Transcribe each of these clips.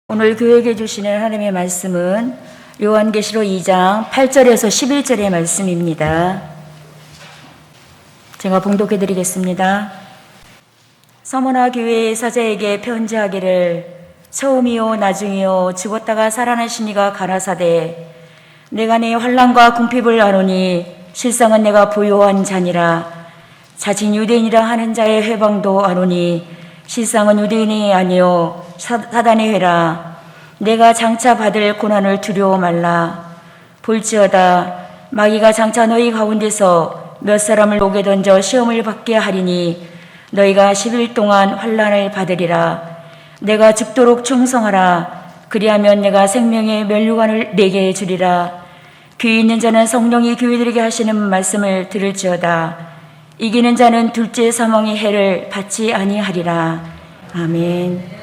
오늘 교회에게 주시는 하나님의 말씀은 요한계시록 2장 8절에서 11절의 말씀입니다. 제가 봉독해 드리겠습니다. 서머나 교회의 사자에게 편지하기를 처음이요 나중이요 죽었다가 살아나신 이가 가라사대 내가 내 환난과 궁핍을 아노니 실상은 내가 부요한 자니라. 자칭 유대인이라 하는 자의 회방도 아노니 실상은 유대인이 아니요 사단의 회라. 내가 장차 받을 고난을 두려워 말라. 볼지어다 마귀가 장차 너희 가운데서 몇 사람을 목에 던져 시험을 받게 하리니 너희가 10일 동안 환난을 받으리라. 내가 죽도록 충성하라. 그리하면 내가 생명의 면류관을 내게 주리라. 귀 있는 자는 성령이 교회들에게 하시는 말씀을 들을지어다. 이기는 자는 둘째 사망의 해를 받지 아니하리라. 아멘.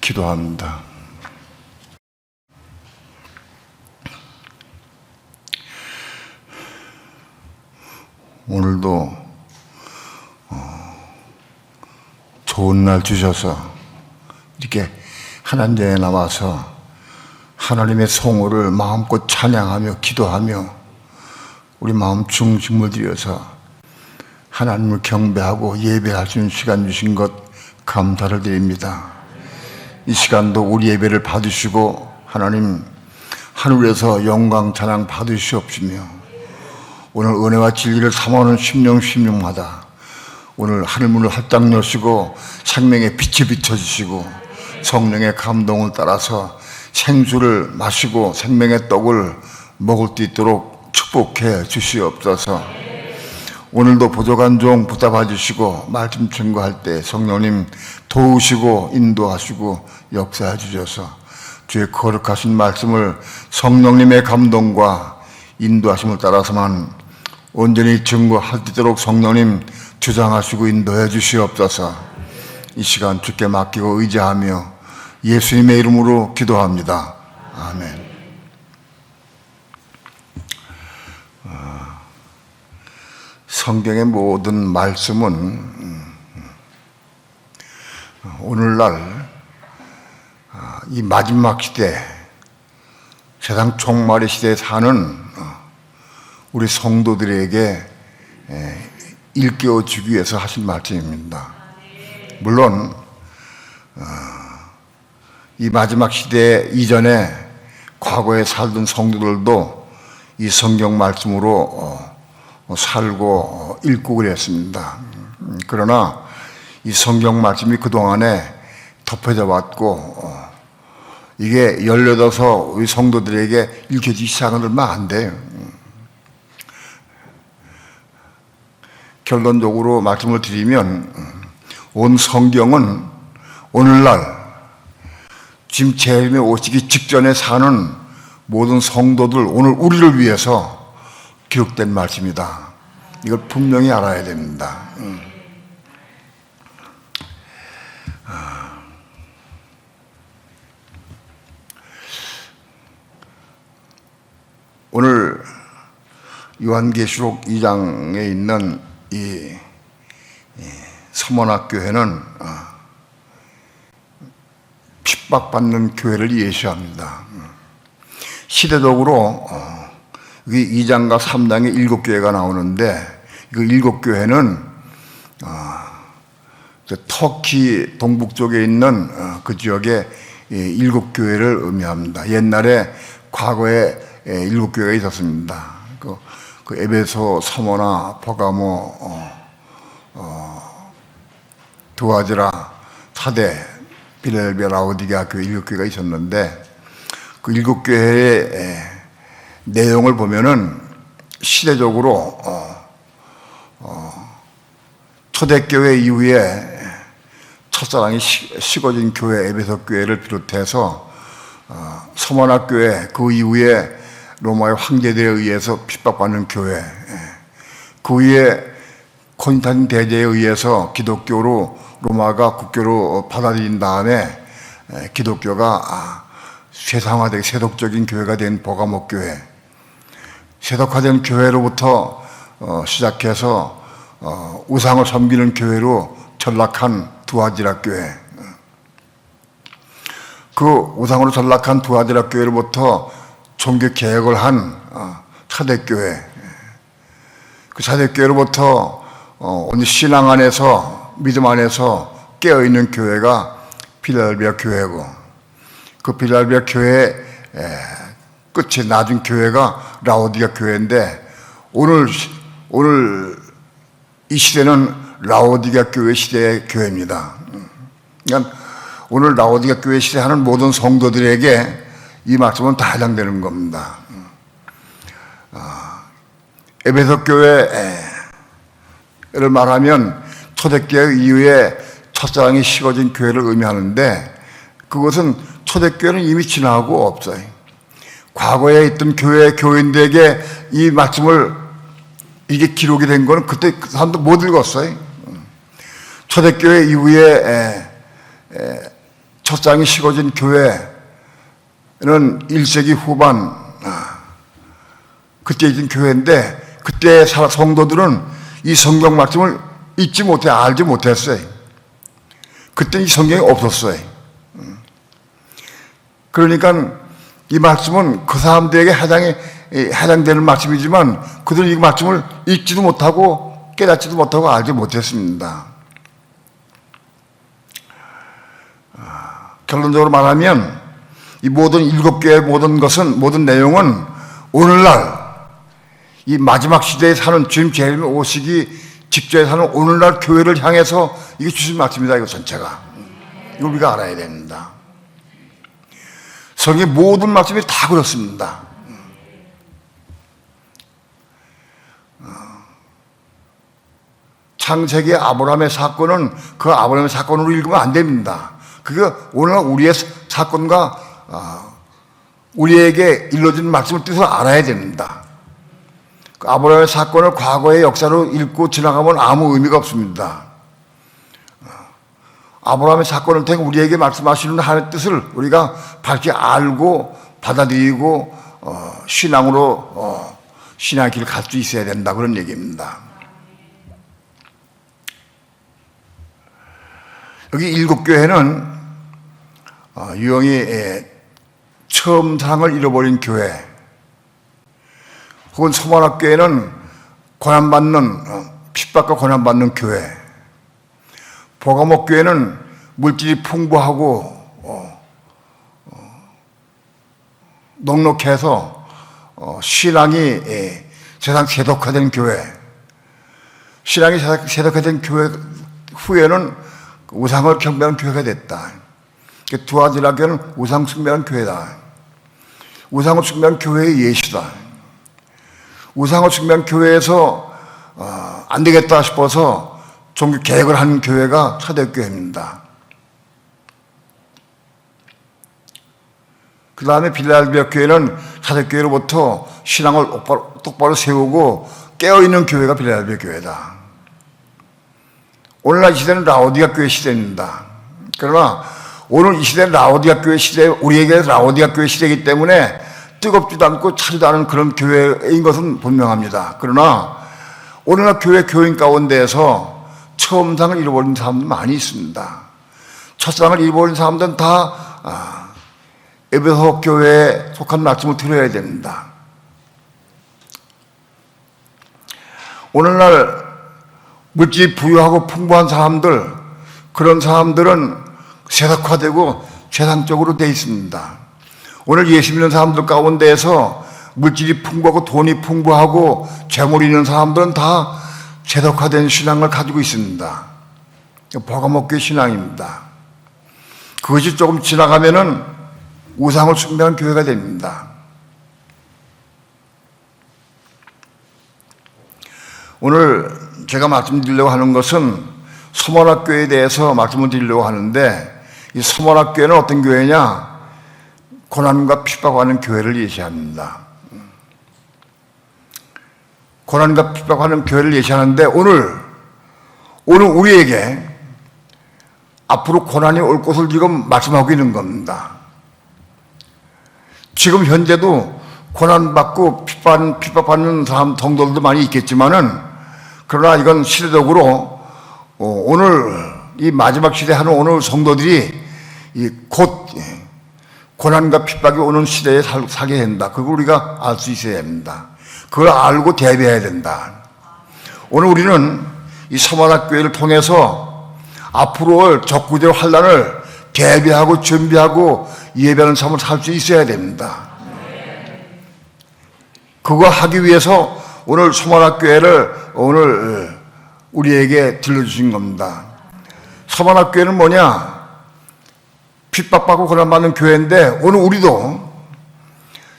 기도합니다. 오늘도 좋은 날 주셔서 이렇게 하나님께 나와서 하나님의 성호를 마음껏 찬양하며 기도하며 우리 마음 중심을 들여서 하나님을 경배하고 예배할 수 있는 시간 주신 것 감사를 드립니다. 이 시간도 우리 예배를 받으시고 하나님 하늘에서 영광 찬양 받으시옵시며 오늘 은혜와 진리를 삼아오는 심령마다 오늘 하늘문을 활짝 여시고 생명의 빛이 비춰주시고 성령의 감동을 따라서 생수를 마시고 생명의 떡을 먹을 수 있도록 축복해 주시옵소서. 오늘도 부족한 종 붙잡아 주시고 말씀 증거할 때 성령님 도우시고 인도하시고 역사해 주셔서 주의 거룩하신 말씀을 성령님의 감동과 인도하심을 따라서만 온전히 증거할 수 있도록 성령님 주장하시고 인도해 주시옵소서. 이 시간 주께 맡기고 의지하며 예수님의 이름으로 기도합니다. 아멘. 성경의 모든 말씀은 오늘날 이 마지막 시대, 세상 종말의 시대에 사는 우리 성도들에게 일깨워 주기 위해서 하신 말씀입니다. 물론 이 마지막 시대 이전에 과거에 살던 성도들도 이 성경 말씀으로 살고 읽고 그랬습니다. 그러나 이 성경 말씀이 그동안에 덮여져 왔고 이게 열려져서 우리 성도들에게 읽혀지기 시작한 얼마 안 돼요. 결론적으로 말씀을 드리면 온 성경은 오늘날 지금 재림에 오시기 직전에 사는 모든 성도들, 오늘 우리를 위해서 기록된 말씀이다. 이걸 분명히 알아야 됩니다. 오늘 요한계시록 2장에 있는 이 서머나 교회는 핍박받는 교회를 예시합니다. 시대적으로 여기 2장과 3장에 7교회가 나오는데 그 7교회는 터키 동북쪽에 있는 그 지역에 7교회를 의미합니다. 옛날에 과거에 7교회가 있었습니다. 그 에베소, 서머나, 버가모, 두아디라, 사대, 빌레벨, 라오디게아 교회 7교회가 있었는데 그 7교회의 내용을 보면은 시대적으로 초대교회 이후에 첫사랑이 식어진 교회 에베소 교회를 비롯해서 서머나 교회, 그 이후에 로마의 황제들에 의해서 핍박받는 교회, 그 위에 콘스탄틴 대제에 의해서 기독교로 로마가 국교로 받아들인 다음에 기독교가 세상화되고 세속적인 교회가 된 버가모 교회, 세속화된 교회로부터 시작해서 우상을 섬기는 교회로 전락한 두아디라 교회, 그 우상으로 전락한 두아디라 교회로부터 종교 개혁을 한 차대교회, 그 차대교회로부터 오늘 신앙 안에서 믿음 안에서 깨어있는 교회가 필라델비아 교회고, 그 필라델비아 교회의 끝이 낮은 교회가 라오디가 교회인데, 오늘 이 시대는 라오디가 교회 시대의 교회입니다. 그러니까 오늘 라오디가 교회 시대 하는 모든 성도들에게 이 말씀은 다 해당되는 겁니다. 에베소 교회를 말하면 초대교회 이후에 첫사랑이 식어진 교회를 의미하는데, 그것은 초대교회는 이미 지나고 없어요. 과거에 있던 교인들에게 이 말씀을 이게 기록이 된 거는 그때 그 사람도 못 읽었어요. 초대교회 이후에 첫사랑이 식어진 교회는 1세기 후반 그때 있던 교회인데, 그때 성도들은 이 성경 말씀을 읽지 못해 알지 못했어요. 그때 이 성경이 없었어요. 그러니까 이 말씀은 그 사람들에게 해당되는 말씀이지만 그들은 이 말씀을 읽지도 못하고 깨닫지도 못하고 알지 못했습니다. 결론적으로 말하면 이 모든 7개의 모든 내용은 오늘날 이 마지막 시대에 사는 주님 재림 오시기 직전에 사는 오늘날 교회를 향해서 이게 주신 말씀이다. 이거 전체가. 이걸 우리가 알아야 됩니다. 성경의 모든 말씀이 다 그렇습니다. 창세기 아브라함의 사건은 그 아브라함의 사건으로 읽으면 안 됩니다. 그게 오늘날 우리의 사건과 우리에게 일러진 말씀을 뜻을 알아야 됩니다. 그 아브라함의 사건을 과거의 역사로 읽고 지나가면 아무 의미가 없습니다. 아브라함의 사건을 통해 우리에게 말씀하시는 하나님의 뜻을 우리가 밝게 알고 받아들이고 신앙으로 신앙의 길을 갈 수 있어야 된다, 그런 얘기입니다. 여기 7교회는 유형이 처음 사랑을 잃어버린 교회, 혹은 소만학교회는 고난받는 핍박과 고난받는 교회, 보가목교회는 물질이 풍부하고 넉넉해서 신앙이 세상 세독화된 교회, 신앙이 세독화된 교회 후에는 우상을 경배하는 교회가 됐다. 두아디라 교회는 우상 숭배하는 교회다. 우상을 숭배하는 교회의 예시다. 우상을 숭배하는 교회에서 안 되겠다 싶어서 종교 개혁을 하는 교회가 초대교회입니다. 그 다음에 필라델비아 교회는 초대교회로부터 신앙을 똑바로 세우고 깨어있는 교회가 필라델비아 교회다. 오늘날 이 시대는 라오디가 교회 시대입니다. 그러나 오늘 이 시대는 라오디가 교회 시대, 우리에게 라오디가 교회 시대이기 때문에 뜨겁지도 않고 차지도 않은 그런 교회인 것은 분명합니다. 그러나 오늘날 교회 교인 가운데에서 처음상을 잃어버린 사람들 많이 있습니다. 첫사랑을 잃어버린 사람들은 다 에베소 교회에 속한 말씀을 들어야 됩니다. 오늘날 물질이 부유하고 풍부한 사람들, 그런 사람들은 세속화되고 세상적으로 되어 있습니다. 오늘 예수 믿는 사람들 가운데에서 물질이 풍부하고 돈이 풍부하고 재물이 있는 사람들은 다 세속화된 신앙을 가지고 있습니다. 버거먹기 신앙입니다. 그것이 조금 지나가면은 우상을 숭배하는 교회가 됩니다. 오늘 제가 말씀드리려고 하는 것은 소모락교회에 대해서 말씀을 드리려고 하는데, 이 소모락교회는 어떤 교회냐? 고난과 핍박하는 교회를 예시합니다. 고난과 핍박하는 교회를 예시하는데, 오늘 우리에게 앞으로 고난이 올 것을 지금 말씀하고 있는 겁니다. 지금 현재도 고난받고 핍박받는 사람, 성도들도 많이 있겠지만은, 그러나 이건 시대적으로 오늘 이 마지막 시대 하는 오늘 성도들이 곧 고난과 핍박이 오는 시대에 살게 된다. 그걸 우리가 알 수 있어야 됩니다. 그걸 알고 대비해야 된다. 오늘 우리는 이 서만학교회를 통해서 앞으로 올 적구절 환난을 대비하고 준비하고 예배하는 삶을 살 수 있어야 됩니다. 그거 하기 위해서 오늘 서만학교회를 오늘 우리에게 들려주신 겁니다. 서만학교회는 뭐냐? 핍박받고 고난받는 교회인데 오늘 우리도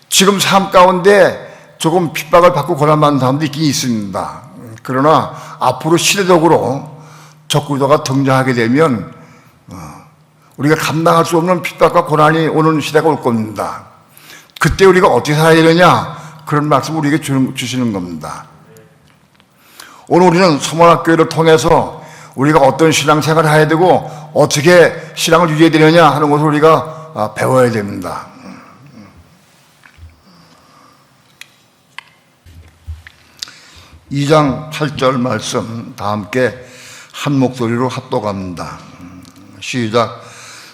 지금 삶 가운데 조금 핍박을 받고 고난받는 사람도 있긴 있습니다. 그러나 앞으로 시대적으로 적구조가 등장하게 되면 우리가 감당할 수 없는 핍박과 고난이 오는 시대가 올 겁니다. 그때 우리가 어떻게 살아야 되느냐? 그런 말씀을 우리에게 주시는 겁니다. 오늘 우리는 서만학교회를 통해서 우리가 어떤 신앙생활을 해야 되고 어떻게 신앙을 유지해야 되느냐 하는 것을 우리가 배워야 됩니다. (2장 8절) 말씀 다 함께 한 목소리로 합독합니다. 시작.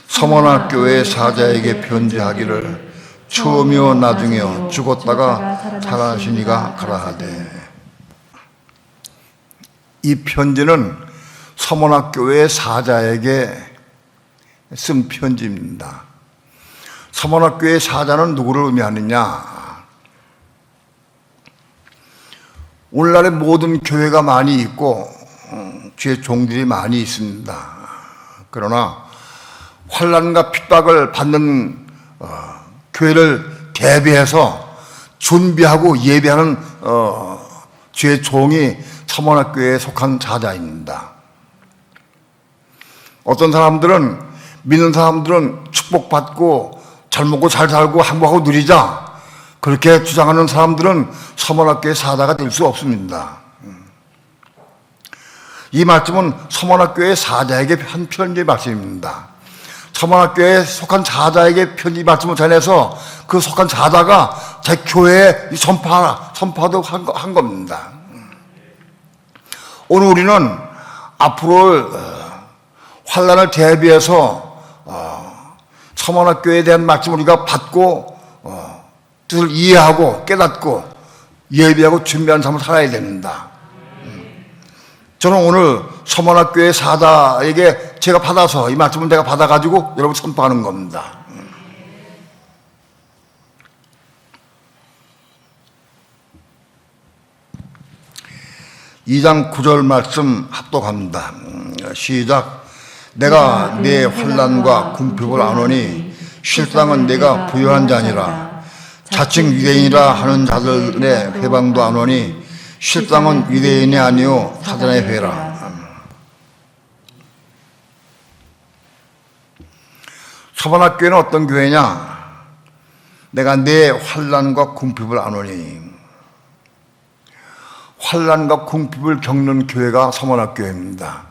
서만학교회 사자에게 편지하기를 처음이요 나중에요 죽었다가 살아나시니가 가라하되. 이 편지는 서만학교회 사자에게 쓴 편지입니다. 서만학교회 사자는 누구를 의미하느냐? 오늘날에 모든 교회가 많이 있고 주의 종들이 많이 있습니다. 그러나 환난과 핍박을 받는 교회를 대비해서 준비하고 예배하는 주의 종이 서만학교회에 속한 사자입니다. 어떤 사람들은, 믿는 사람들은 축복받고 잘 먹고 잘 살고 행복하고 누리자, 그렇게 주장하는 사람들은 서만학교의 사자가 될 수 없습니다. 이 말씀은 서만학교의 사자에게 한 편지의 말씀입니다. 서만학교에 속한 사자에게 편지 말씀을 전해서 그 속한 사자가 제 교회에 선포도 한 겁니다. 오늘 우리는 앞으로 환난을 대비해서 서만학교에 대한 말씀을 우리가 받고 뜻을 이해하고 깨닫고 예비하고 준비하는 삶을 살아야 됩니다. 저는 오늘 서만학교의 사자에게 제가 받아서 이 말씀을 내가 받아가지고 여러분 선포하는 겁니다. 2장 9절 말씀 합독합니다. 시작. 내가 내 환난과 궁핍을 아노니 실상은 내가 부유한 자니라. 자칭 유대인이라 하는 자들의 회방도 아노니 실상은 유대인이 아니요 사단의 회라. 서만학교회는 어떤 교회냐? 내가 내 환난과 궁핍을 아노니. 환난과 궁핍을 겪는 교회가 서만학교회입니다.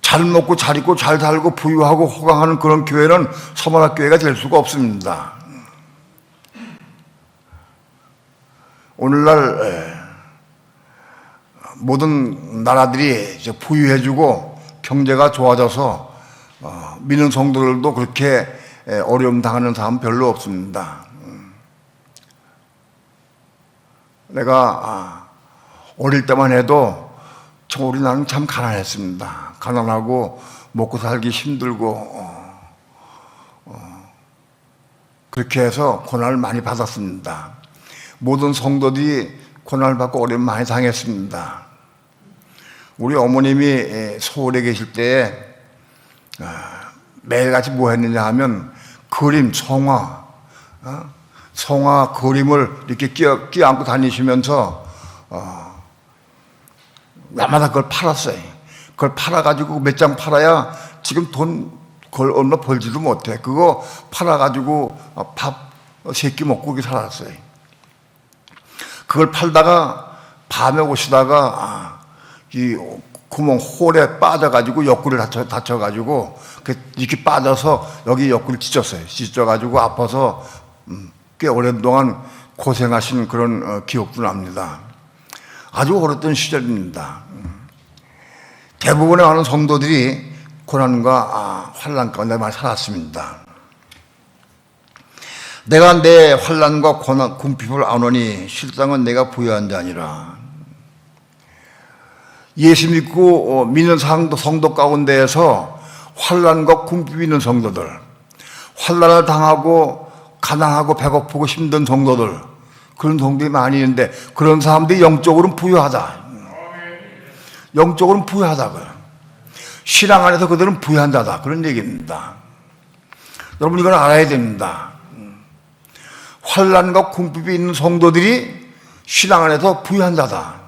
잘 먹고 잘 입고 잘 살고 부유하고 호강하는 그런 교회는 서만학교회가 될 수가 없습니다. 오늘날 모든 나라들이 부유해지고 경제가 좋아져서 믿는 성도들도 그렇게 어려움 당하는 사람 별로 없습니다. 내가 어릴 때만 해도 우리나라는 참 가난했습니다. 가난하고 먹고 살기 힘들고 그렇게 해서 고난을 많이 받았습니다. 모든 성도들이 고난을 받고 어려움 많이 당했습니다. 우리 어머님이 서울에 계실 때에 매일같이 뭐 했느냐 하면 그림, 성화 그림을 이렇게 끼안고 다니시면서 날마다 그걸 팔았어요. 그걸 팔아가지고 몇 장 팔아야 지금 돈 그걸 얼마 벌지도 못해. 그거 팔아가지고 밥 3끼 먹고 그렇게 살았어요. 그걸 팔다가 밤에 오시다가 이 구멍 홀에 빠져가지고 옆구리를 다쳐가지고 이렇게 빠져서 여기 옆구리 찢었어요. 찢어가지고 아파서 꽤 오랜 동안 고생하신 그런 기억도 납니다. 아주 어렸던 시절입니다. 대부분의 많은 성도들이 고난과 환난 가운데 많이 살았습니다. 내가 내 환난과 고난, 궁핍을 안오니 실상은 내가 부여한 자 아니라. 예수 믿고 믿는 성도 가운데에서 환난과 궁핍이 있는 성도들, 환난을 당하고 가난하고 배고프고 힘든 성도들, 그런 성도들이 많이 있는데 그런 사람들이 영적으로는 부유하다. 영적으로는 부유하다고요. 신앙 안에서 그들은 부유한 자다. 그런 얘기입니다. 여러분 이걸 알아야 됩니다. 환난과 궁핍이 있는 성도들이 신앙 안에서 부유한 자다.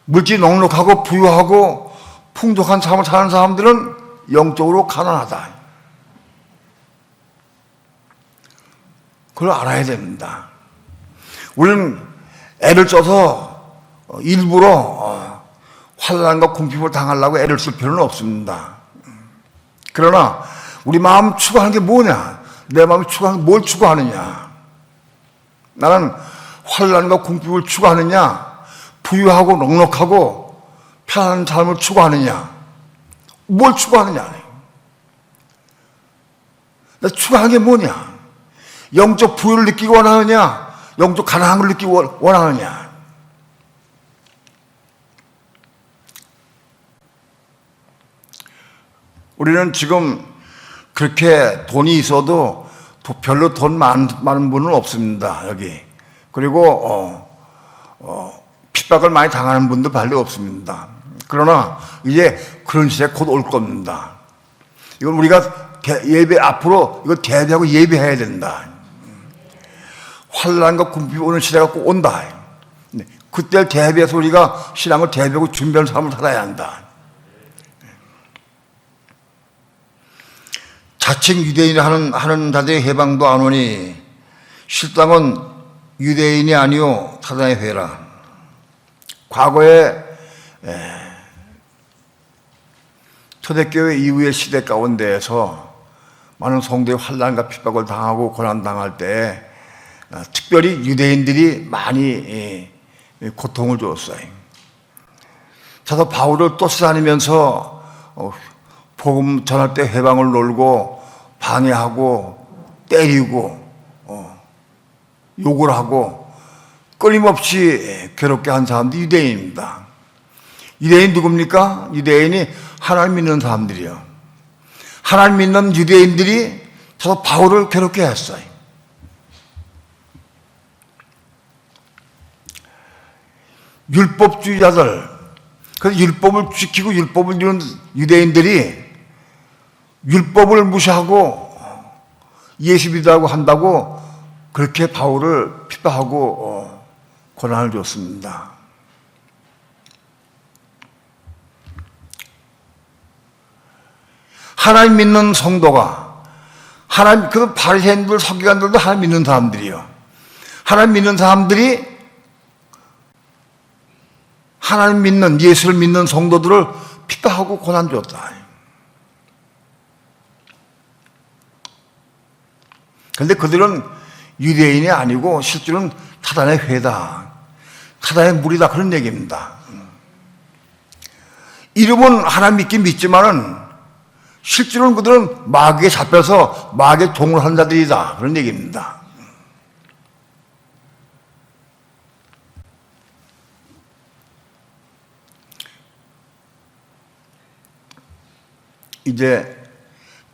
물질 넉넉하고 부유하고 풍족한 삶을 사는 사람들은 영적으로 가난하다. 그걸 알아야 됩니다. 우리는 애를 써서 일부러 환난과 궁핍을 당하려고 애를 쓸 필요는 없습니다. 그러나 우리 마음 추구하는 게 뭐냐? 내 마음이 추구하는 게 뭘 추구하느냐? 나는 환난과 궁핍을 추구하느냐? 부유하고 넉넉하고 편안한 삶을 추구하느냐? 뭘 추구하느냐? 나 추구하는 게 뭐냐? 영적 부유를 느끼기 원하느냐? 영적 가난함을 느끼기 원하느냐? 우리는 지금 그렇게 돈이 있어도 별로 돈 많은 분은 없습니다, 여기. 그리고 핍박을 많이 당하는 분도 별로 없습니다. 그러나 이제 그런 시대가 곧 올 겁니다. 이건 우리가 앞으로 이거 대비하고 예비해야 된다. 환난과 궁핍이 오는 시대가 꼭 온다. 그때를 대비해서 우리가 신앙을 대비하고 준비하는 삶을 살아야 한다. 자칭 유대인이 하는 자들의 해방도 안 오니 실상은 유대인이 아니요 사단의 회라. 과거에 초대교회 이후의 시대 가운데에서 많은 성도의 환난과 핍박을 당하고 고난당할 때 특별히 유대인들이 많이 고통을 줬어요. 사도 바울을 쫓아다니면서 복음 전할 때 회방을 놀고 방해하고 때리고 욕을 하고 끊임없이 괴롭게 한 사람들이 유대인입니다. 유대인 누굽니까? 유대인이 하나님 믿는 사람들이요. 하나님 믿는 유대인들이 사도 바울을 괴롭게 했어요. 율법주의자들, 그래서 율법을 지키고 율법을 이루는 유대인들이 율법을 무시하고 예수 믿으라고 한다고 그렇게 바울을 핍박하고 고난을 줬습니다. 하나님 믿는 성도가 그 바리새인들 서기관들도 하나님 믿는 사람들이요. 하나님 믿는 사람들이 하나님 믿는 예수를 믿는 성도들을 핍박하고 고난 줬다. 그런데 그들은 유대인이 아니고 실제로는 사단의 회다. 사단의 무리다. 그런 얘기입니다. 이름은 하나님 믿긴 믿지만은 실제로는 그들은 마귀에 잡혀서 마귀의 종을 한 자들이다. 그런 얘기입니다. 이제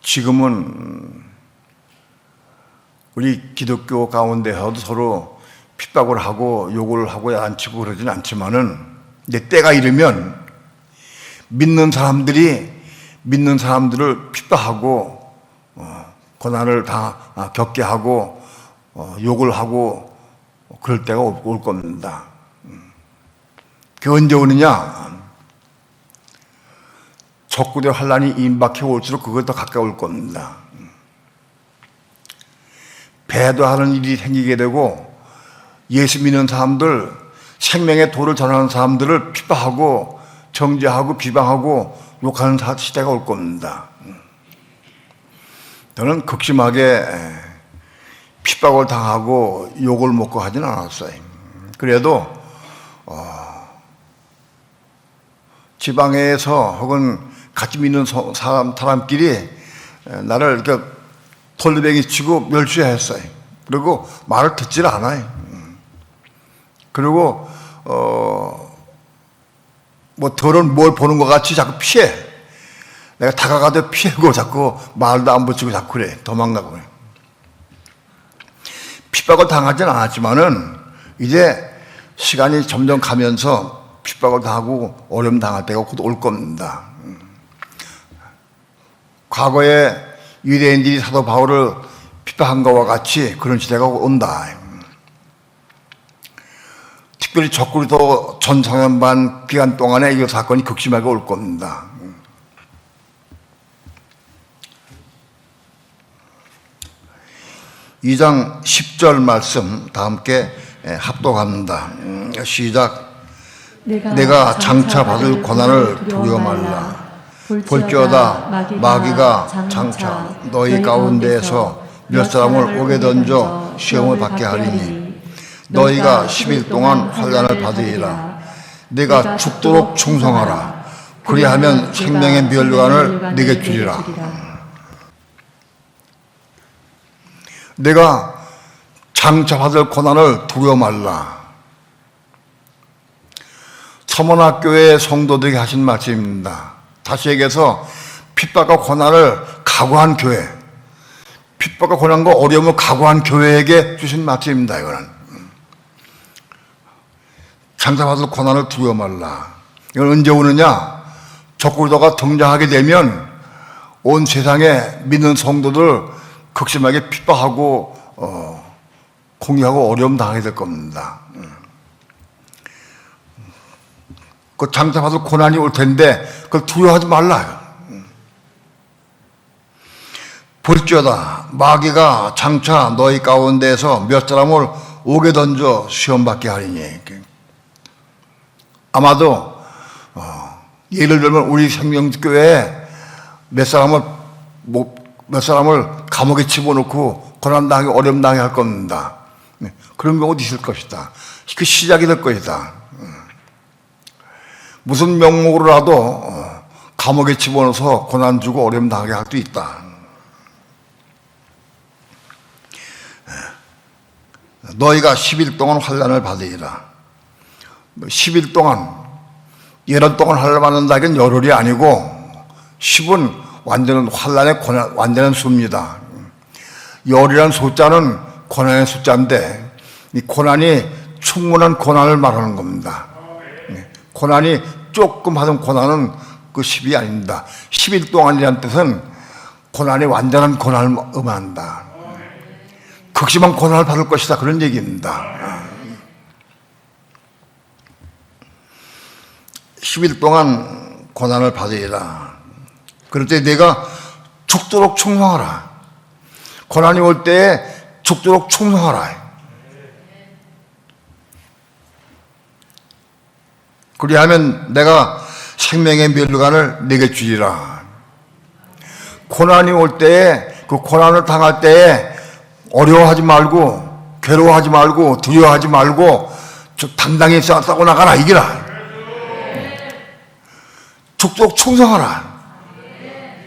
지금은 우리 기독교 가운데서도 서로 핍박을 하고 욕을 하고 야단치고 그러진 않지만은 이제 때가 이르면 믿는 사람들이 믿는 사람들을 핍박하고 고난을 다 겪게 하고 욕을 하고 그럴 때가 올 겁니다. 그게 언제 오느냐? 적군의 환난이 임박해 올수록 그것 더 가까이 올 겁니다. 배도하는 일이 생기게 되고 예수 믿는 사람들, 생명의 도를 전하는 사람들을 핍박하고 정죄하고 비방하고 욕하는 시대가 올 겁니다. 저는 극심하게 핍박을 당하고 욕을 먹고 하진 않았어요. 그래도 지방에서 혹은 같이 믿는 사람끼리 나를 이렇게 돌리뱅이 치고 멸시했어요. 그리고 말을 듣질 않아요. 그리고 뭐 덜은 뭘 보는 것 같이 자꾸 피해. 내가 다가가도 피하고 자꾸 말도 안 붙이고 자꾸 그래. 도망가고 그래. 핍박을 당하진 않았지만은 이제 시간이 점점 가면서 핍박을 당하고 어려움 당할 때가 곧 올 겁니다. 과거에 유대인들이 사도 바울을 핍박한 것과 같이 그런 시대가 온다. 특별히 적그리스도 전 성년반 기간 동안에 이 사건이 극심하게 올 겁니다. 2장 10절 말씀 다 함께 합독합니다. 시작. 내가 장차 받을 고난을 두려워 말라. 볼지어다 마귀가 장차 너희 가운데에서 몇 사람을 옥에 던져 시험을 받게 하리니 너희가 10일 동안 환난을 받으리라. 내가 죽도록 충성하라. 그리하면 생명의 멸관을 네게 주리라. 내가 장차 받을 고난을 두려워 말라. 서문학교의 성도들에게 하신 말씀입니다. 다시 얘기해서 핍박과 고난을 각오한 교회, 핍박과 고난과 어려움을 각오한 교회에게 주신 말씀입니다. 이거는 장차 받을 고난을 두려워 말라. 이건 언제 오느냐? 적그리스도가 등장하게 되면 온 세상에 믿는 성도들 극심하게 핍박하고 공유하고 어려움 당하게 될 겁니다. 그 장차 받을 고난이 올 텐데 그걸 두려워하지 말라. 볼지어다 마귀가 장차 너희 가운데에서 몇 사람을 옥에 던져 시험받게 하리니. 아마도 예를 들면 우리 생명교회에 몇 사람을 감옥에 집어넣고 고난당하게 어려움당하게 할 겁니다. 그런 경우도 있을 것이다. 그 시작이 될 것이다. 무슨 명목으로라도 감옥에 집어넣어서 고난 주고 어려움 당하게 할 수도 있다. 너희가 10일 동안 환난을 받으리라. 10일 동안 열흘 동안 환난을 받는다는 열흘이 아니고 10은 완전한 환난의 고난, 완전한 수입니다. 열이라는 숫자는 고난의 숫자인데 이 고난이 충분한 고난을 말하는 겁니다. 고난이 조금 받은 고난은 그 10이 아닙니다. 10일 동안이라는 뜻은 고난이 완전한 고난을 의미한다. 극심한 고난을 받을 것이다. 그런 얘기입니다. 10일 동안 고난을 받으리라. 그럴 때 내가 죽도록 충성하라. 고난이 올 때에 죽도록 충성하라. 그리하면 내가 생명의 멸관을 내게 주리라. 고난이 올 때에 그 고난을 당할 때에 어려워하지 말고 괴로워하지 말고 두려워하지 말고 당당히 싸고 나가라. 이기라. 죽도록 충성하라.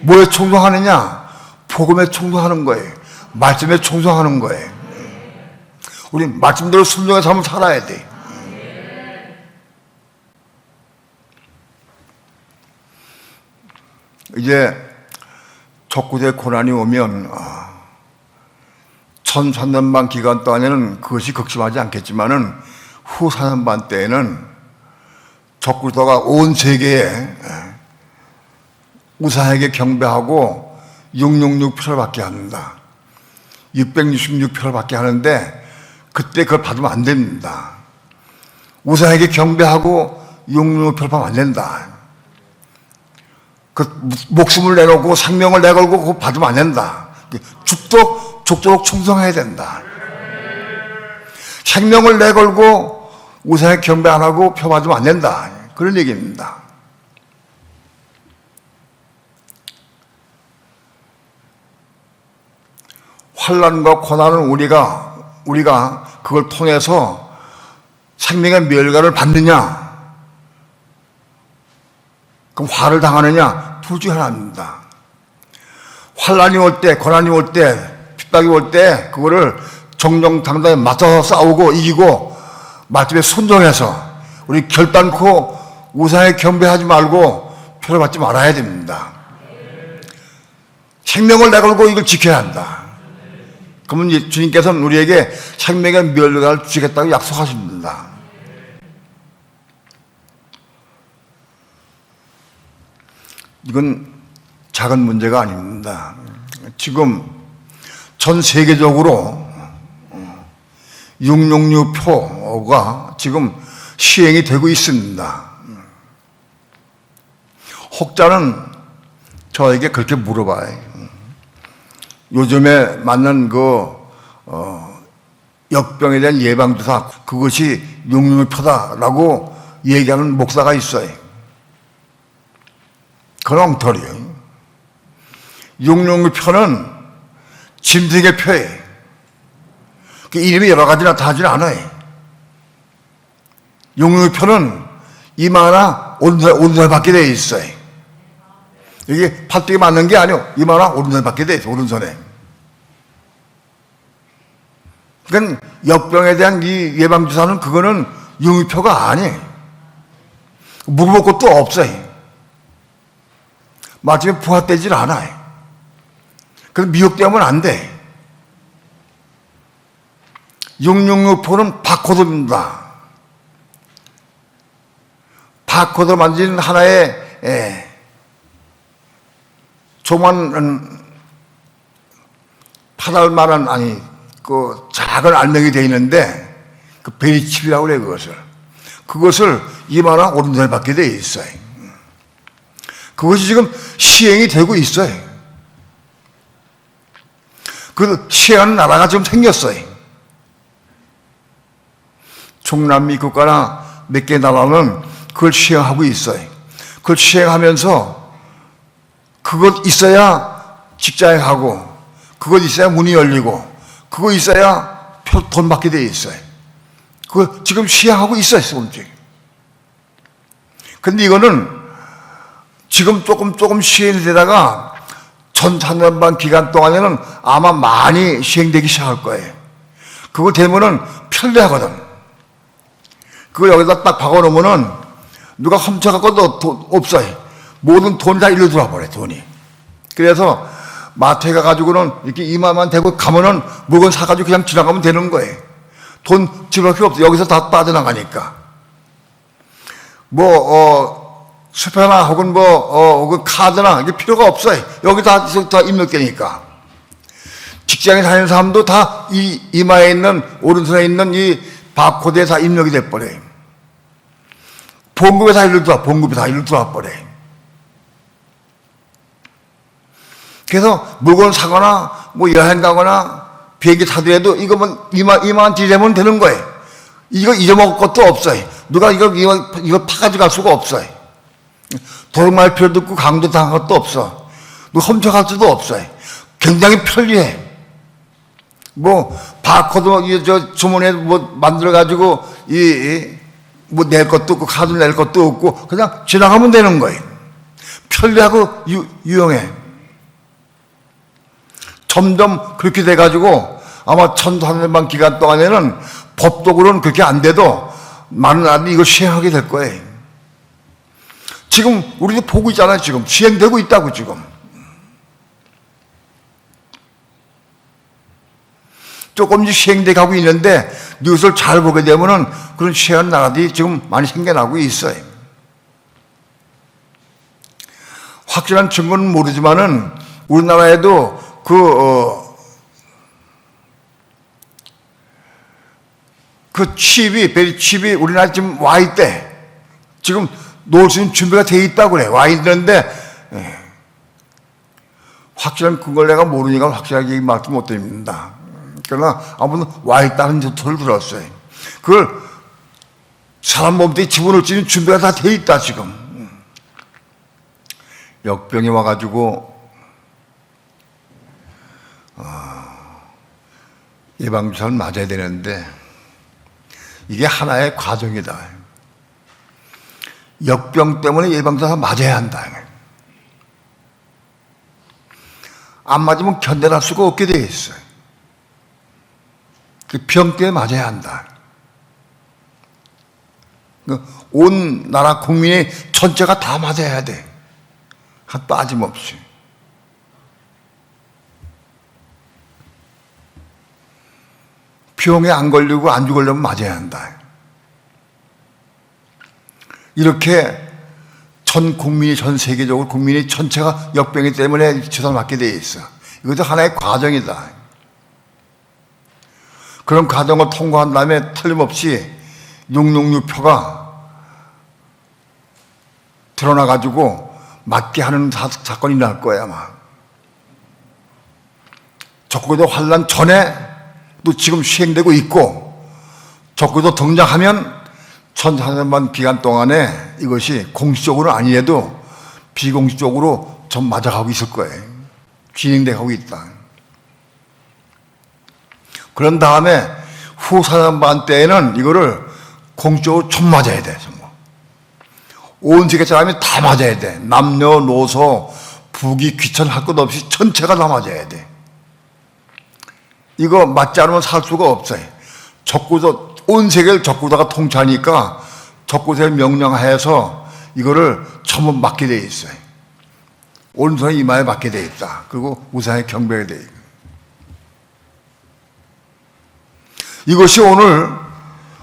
뭐에 충성하느냐? 복음에 충성하는 거예요. 말씀에 충성하는 거예요. 우리 말씀대로 순종해서 한번 살아야 돼. 이제 적그리스도의 고난이 오면 1000년반 기간 동안에는 그것이 극심하지 않겠지만은 후 4년반 때에는 적그리스도가 온 세계에 우사에게 경배하고 666표를 받게 합니다. 666표를 받게 하는데 그때 그걸 받으면 안 됩니다. 우사에게 경배하고 666표를 받으면 안 된다. 그 목숨을 내놓고 생명을 내걸고 그거 받으면 안 된다. 죽도록 충성해야 된다. 생명을 내걸고 우사에 경배 안 하고 표 받으면 안 된다. 그런 얘기입니다. 환난과 고난은 우리가 그걸 통해서 생명의 멸관을 받느냐, 그럼 화를 당하느냐, 둘 중에 하나입니다. 환난이 올 때, 고난이 올 때 핍박이 올 때 그거를 정정당당히 맞서서 싸우고 이기고 말씀에 순종해서 우리 결단코 우상에 경배하지 말고 표를 받지 말아야 됩니다. 생명을 내걸고 이걸 지켜야 한다. 그러면 주님께서는 우리에게 생명의 멸류관을 주시겠다고 약속하십니다. 이건 작은 문제가 아닙니다. 지금 전 세계적으로 666표가 지금 시행이 되고 있습니다. 혹자는 저에게 그렇게 물어봐요. 요즘에 맞는 역병에 대한 예방주사, 그것이 666표다라고 얘기하는 목사가 있어요. 그런 엉터리예요. 666표는 짐승의 표예요. 그 이름이 여러 가지나 다 하지는 않아요. 666표는 이마나 오른손에 받게 되어 있어요. 이게 팔뚝에 맞는 게 아니고 이마나 오른손에 받게 되어 있어요. 오른손에. 그러니까 역병에 대한 이 예방주사는 그거는 666표가 아니에요. 물어볼 것도 없어요. 마침에 부합되질 않아요. 그래서 미혹되면 안 돼. 666표는 바코드입니다. 바코드 만진 하나의 조만 파달만한 그 작은 알맹이 되어 있는데 그 베리칩이라고 그래요. 그것을 이마나 오른손에 받게 되어 있어요. 그것이 지금 시행이 되고 있어요. 그 시행하는 나라가 지금 생겼어요. 중남미 국가나 몇 개 나라는 그걸 시행하고 있어요. 그걸 시행하면서 그것 있어야 직장에 가고, 그것 있어야 문이 열리고, 그거 있어야 돈 받게 돼 있어요. 그거 지금 시행하고 있어요, 지금. 근데 이거는 지금 조금 시행이 되다가 전 3년반 기간 동안에는 아마 많이 시행되기 시작할 거예요. 그거 되면은 편리하거든. 그거 여기다 딱 박아놓으면은 누가 훔쳐갖고도 돈 없어요. 모든 돈이 다 일로 들어와버려, 돈이. 그래서 마트에 가가지고는 이렇게 이마만 대고 가면은 물건 사가지고 그냥 지나가면 되는 거예요. 돈 지불할 필요 없어. 여기서 다 빠져나가니까. 수표나 혹은 카드나 이게 필요가 없어요. 여기 다 입력되니까. 직장에 다니는 사람도 다 이 이마에 있는, 오른손에 있는 이 바코드에 다 입력이 돼버려요. 봉급에 다 일로 들어와 버려요. 그래서 물건 사거나, 여행 가거나, 비행기 타더라도 이거만, 이만 뒤대면 되는 거예요. 이거 잊어먹을 것도 없어요. 누가 이거 파가지고 갈 수가 없어요. 도둑말 필요도 없고, 강도 당한 것도 없어. 누가 훔쳐갈 수도 없어요. 굉장히 편리해. 바코드, 주머니에 만들어가지고, 낼 것도 없고, 카드 낼 것도 없고, 그냥 지나가면 되는 거예요. 편리하고 유용해. 점점 그렇게 돼가지고 아마 1,300만 기간 동안에는 법적으로는 그렇게 안 돼도 많은 나라들이 이걸 시행하게 될 거예요. 지금 우리도 보고 있잖아요. 지금 시행되고 있다고 지금. 조금씩 시행돼 가고 있는데 뉴스를 잘 보게 되면은 그런 시행한 나라들이 지금 많이 생겨나고 있어요. 확실한 증거는 모르지만은 우리나라에도 베리칩이 우리나라 지금 와 있대. 지금 놓을 수 있는 준비가 돼 있다고 그래. 와 있는데, 확실한 그걸 내가 모르니까 확실하게 말씀 못 드립니다. 그러나 아무튼 와 있다는 소리를 들었어요. 그걸 사람 몸뚱이 집어넣을 수 있는 준비가 다 돼 있다, 지금. 역병이 와가지고, 예방주사를 맞아야 되는데 이게 하나의 과정이다. 역병 때문에 예방주사 맞아야 한다. 안 맞으면 견뎌낼 수가 없게 돼 있어요. 그 병 때문에 맞아야 한다. 온 나라 국민의 전체가 다 맞아야 돼. 한 빠짐없이. 병에 안 걸리고 안 죽으려면 맞아야 한다. 이렇게 전 국민이, 전 세계적으로 국민이 전체가 역병이 때문에 주사를 맞게 돼 있어. 이것도 하나의 과정이다. 그런 과정을 통과한 다음에 틀림없이 666표가 드러나가지고 맞게 하는 사건이 날 거야, 아마. 적고도 환란 전에 또 지금 시행되고 있고, 적고도 등장하면 1400만 기간 동안에 이것이 공식적으로는 아니래도 비공식적으로 좀 맞아가고 있을 거예요. 진행돼 가고 있다. 그런 다음에 후 400만 때에는 이거를 공식적으로 좀 맞아야 돼. 정말. 온 세계 사람이 다 맞아야 돼. 남녀노소, 부귀, 귀천 할 것 없이 전체가 다 맞아야 돼. 이거 맞지 않으면 살 수가 없어요. 적고도, 온 세계를 적고다가 통치하니까 적고세를 명령하여서 이거를 전부 맞게 돼 있어요. 오른손에 이마에 맞게 돼 있다. 그리고 우상에 경배하게 돼 있다. 이것이 오늘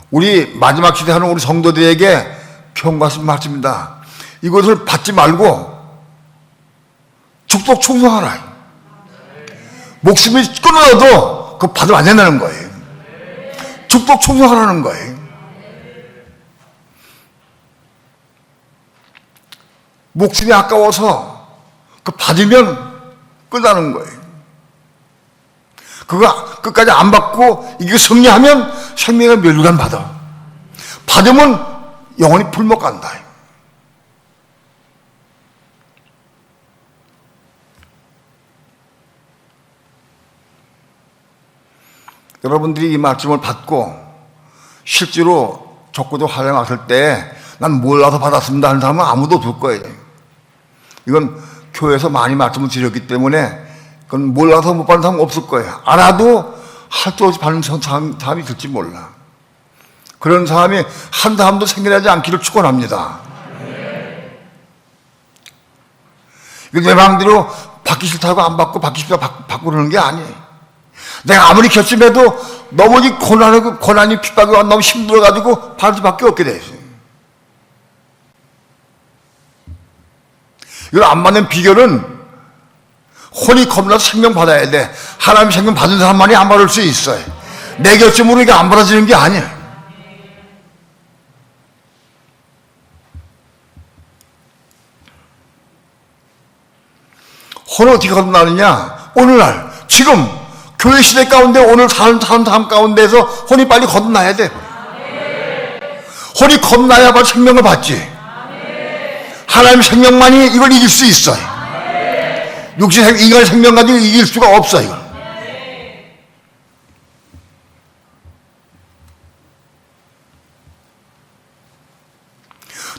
우리 마지막 시대 하는 우리 성도들에게 경고하신 말씀입니다. 이것을 받지 말고 축복 충성하라. 목숨이 끊어도 그거 받으면 안 된다는 거예요. 축복 충성하라는 거예요. 목숨이 아까워서 그 받으면 끝나는 거예요. 그거 끝까지 안 받고 이게 승리하면 생명의 멸류관 받아. 받으면 영원히 불못 간다. 여러분들이 이 말씀을 받고 실제로 적고도 활에 왔을 때 난 몰라서 받았습니다 하는 사람은 아무도 없을 거예요. 이건 교회에서 많이 말씀을 드렸기 때문에 그건 몰라서 못 받는 사람은 없을 거예요. 알아도 할 줄 없이 받는 사람이 있을지 몰라. 그런 사람이 한 사람도 생겨나지 않기를 축원합니다. 내 마음대로 받기 싫다고 안 받고 받기 싫다고 받고 그러는 게 아니에요. 내가 아무리 결심해도 너무 고난이 핍박이 와 너무 힘들어가지고 받을 수밖에 없게 돼 있어요. 이걸 안 받는 비결은 혼이 겁나서 생명 받아야 돼. 하나님 생명 받은 사람만이 안 받을 수 있어요. 내 결심으로 이게 안 받아지는 게 아니야. 혼을 어떻게 거듭나느냐? 오늘날, 지금, 교회 시대 가운데 오늘 사는 삶 가운데에서 혼이 빨리 거듭나야 돼. 혼이 거듭나야 바로 생명을 받지. 하나님 생명만이 이걸 이길 수 있어요. 육신 인간의 생명 가지고 이길 수가 없어요.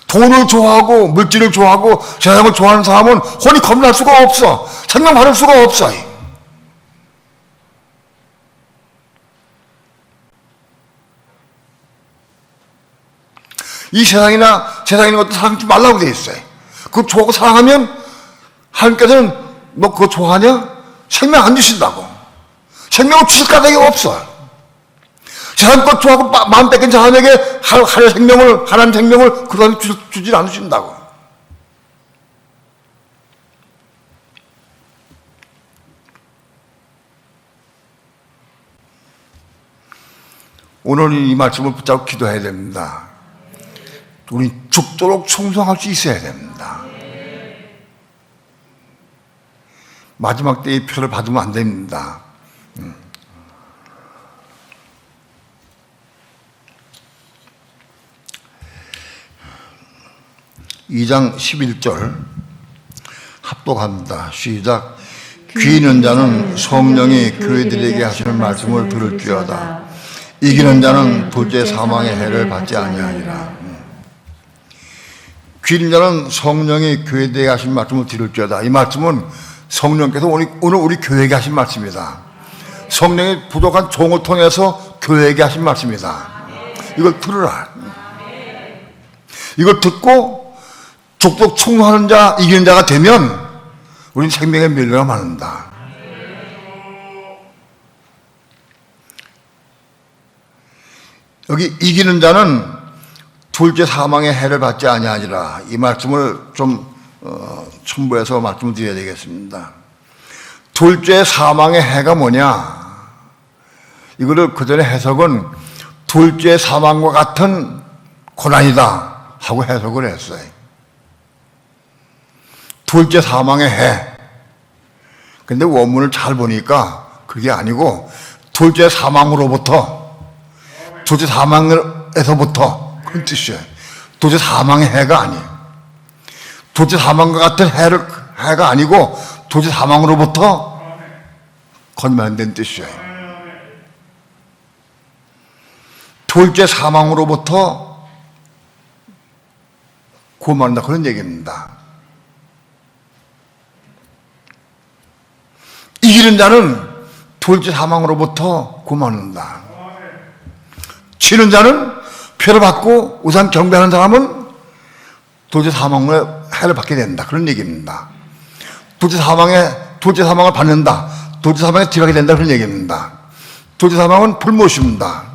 돈을 좋아하고 물질을 좋아하고 세상을 좋아하는 사람은 혼이 겁날 수가 없어. 생명 받을 수가 없어요. 이 세상이나 것도 사랑하지 말라고 되어 있어요. 그거 좋아하고 사랑하면 하나님께서는 너 그거 좋아하냐? 생명 안 주신다고. 생명을 주실 까닭이 없어. 세상 것 좋아하고 마음 뺏긴 사람에게 하나님 생명을 그 사람이 주질 않으신다고. 오늘 이 말씀을 붙잡고 기도해야 됩니다. 우리 죽도록 충성할 수 있어야 됩니다. 마지막 때의 표를 받으면 안 됩니다. 2장 11절 합독합니다. 시작. 귀 있는 자는 성령이 교회들에게 하시는 말씀을 들을지어다. 이기는 자는 둘째 사망의 해를 받지 아니하리라. 귀 있는 자는 성령이 교회들에게 하신 말씀을 들을지어다. 이 말씀은 성령께서 오늘 우리 교회에게 하신 말씀입니다. 성령이 부족한 종을 통해서 교회에게 하신 말씀이다. 이걸 들으라. 이걸 듣고 족족 충성하는 자, 이기는 자가 되면 우리는 생명의 멸류가 많은다. 여기 이기는 자는 둘째 사망의 해를 받지 아니하리라. 이 말씀을 좀 첨부해서 말씀을 드려야 되겠습니다. 둘째 사망의 해가 뭐냐? 이거를 그 전에 해석은 둘째 사망과 같은 고난이다 하고 해석을 했어요. 둘째 사망의 해. 근데 원문을 잘 보니까 그게 아니고 둘째 사망으로부터, 둘째 사망에서부터 그런 뜻이에요. 둘째 사망의 해가 아니에요. 둘째 사망과 같은 해가 아니고 둘째 사망으로부터 건면된 뜻이에요. 둘째 사망으로부터 구원받는다, 그런 얘기입니다. 이기는 자는 둘째 사망으로부터 구원받는다. 지는 자는 표를 받고 우상 경배하는 사람은 둘째 사망의 해를 받게 된다, 그런 얘기입니다. 둘째 사망을 받는다, 둘째 사망에 들어가게 된다, 그런 얘기입니다. 둘째 사망은 불못입니다.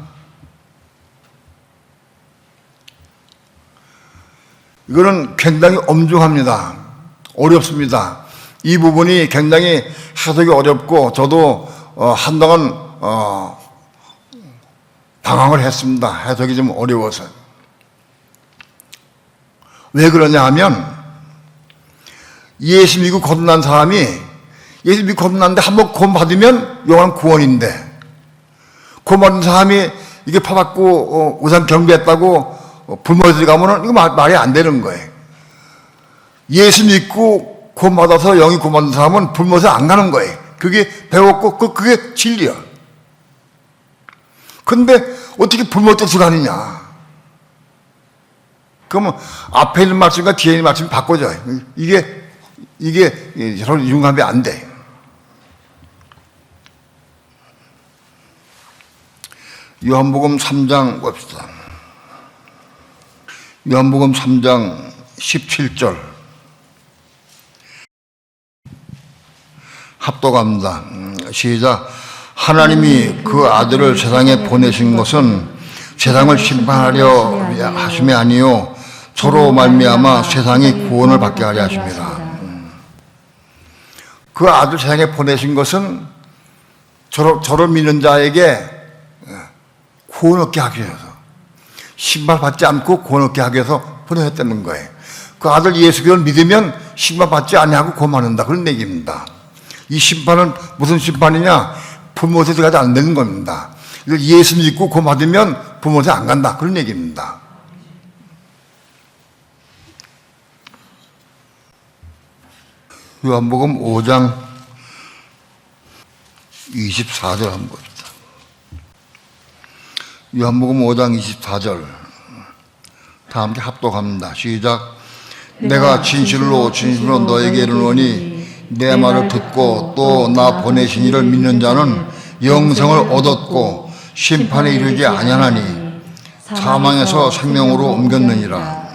이거는 굉장히 엄중합니다. 어렵습니다. 이 부분이 굉장히 해석이 어렵고 저도 한동안 방황을 했습니다. 해석이 좀 어려워서. 왜 그러냐 하면 예수 믿고 거듭난 사람이 예수 믿고 거듭났는데 한번 구원 받으면 영원한 구원인데, 구원 받은 사람이 이게 파받고 우상 경배했다고 불모에 들어가면은 이거 말이 안 되는 거예요. 예수 믿고 구원받아서 영이 구원받은 사람은 불못에 안 가는 거예요. 그게 배웠고 그게 진리야. 근데 어떻게 불못에 들어가느냐? 그러면 앞에 있는 말씀과 뒤에 있는 말씀이 바꿔져요. 이게 서로 융합이 안 돼. 요한복음 3장 봅시다. 요한복음 3장 17절 합독합니다. 시작. 하나님이 그 아들을 세상에 보내신 것은 세상을 심판하려 하심이 아니요 저로 말미암아 세상이 구원을 받게 하려 하심이라. 그 아들 세상에 보내신 것은 저를 믿는 자에게 구원 얻게 하기 위해서, 심판받지 않고 구원 얻게 하기 위해서 보내셨다는 거예요. 그 아들 예수 그리스도를 믿으면 심판받지 아니하고 구원받는다, 그런 얘기입니다. 이 심판은 무슨 심판이냐? 불못에 들어가지 않는 겁니다. 예수 믿고 구원받으면 불못에 안 간다, 그런 얘기입니다. 요한복음 5장 24절 한번 봅시다. 요한복음 5장 24절 다 함께 합독합니다. 시작. 내가 진실로 너에게 이르노니 내 말을 듣고 또 나 보내신 이를 믿는 자는 영생을 얻었고 심판에 이르지 아니하나니 사망에서 생명으로 옮겼느니라.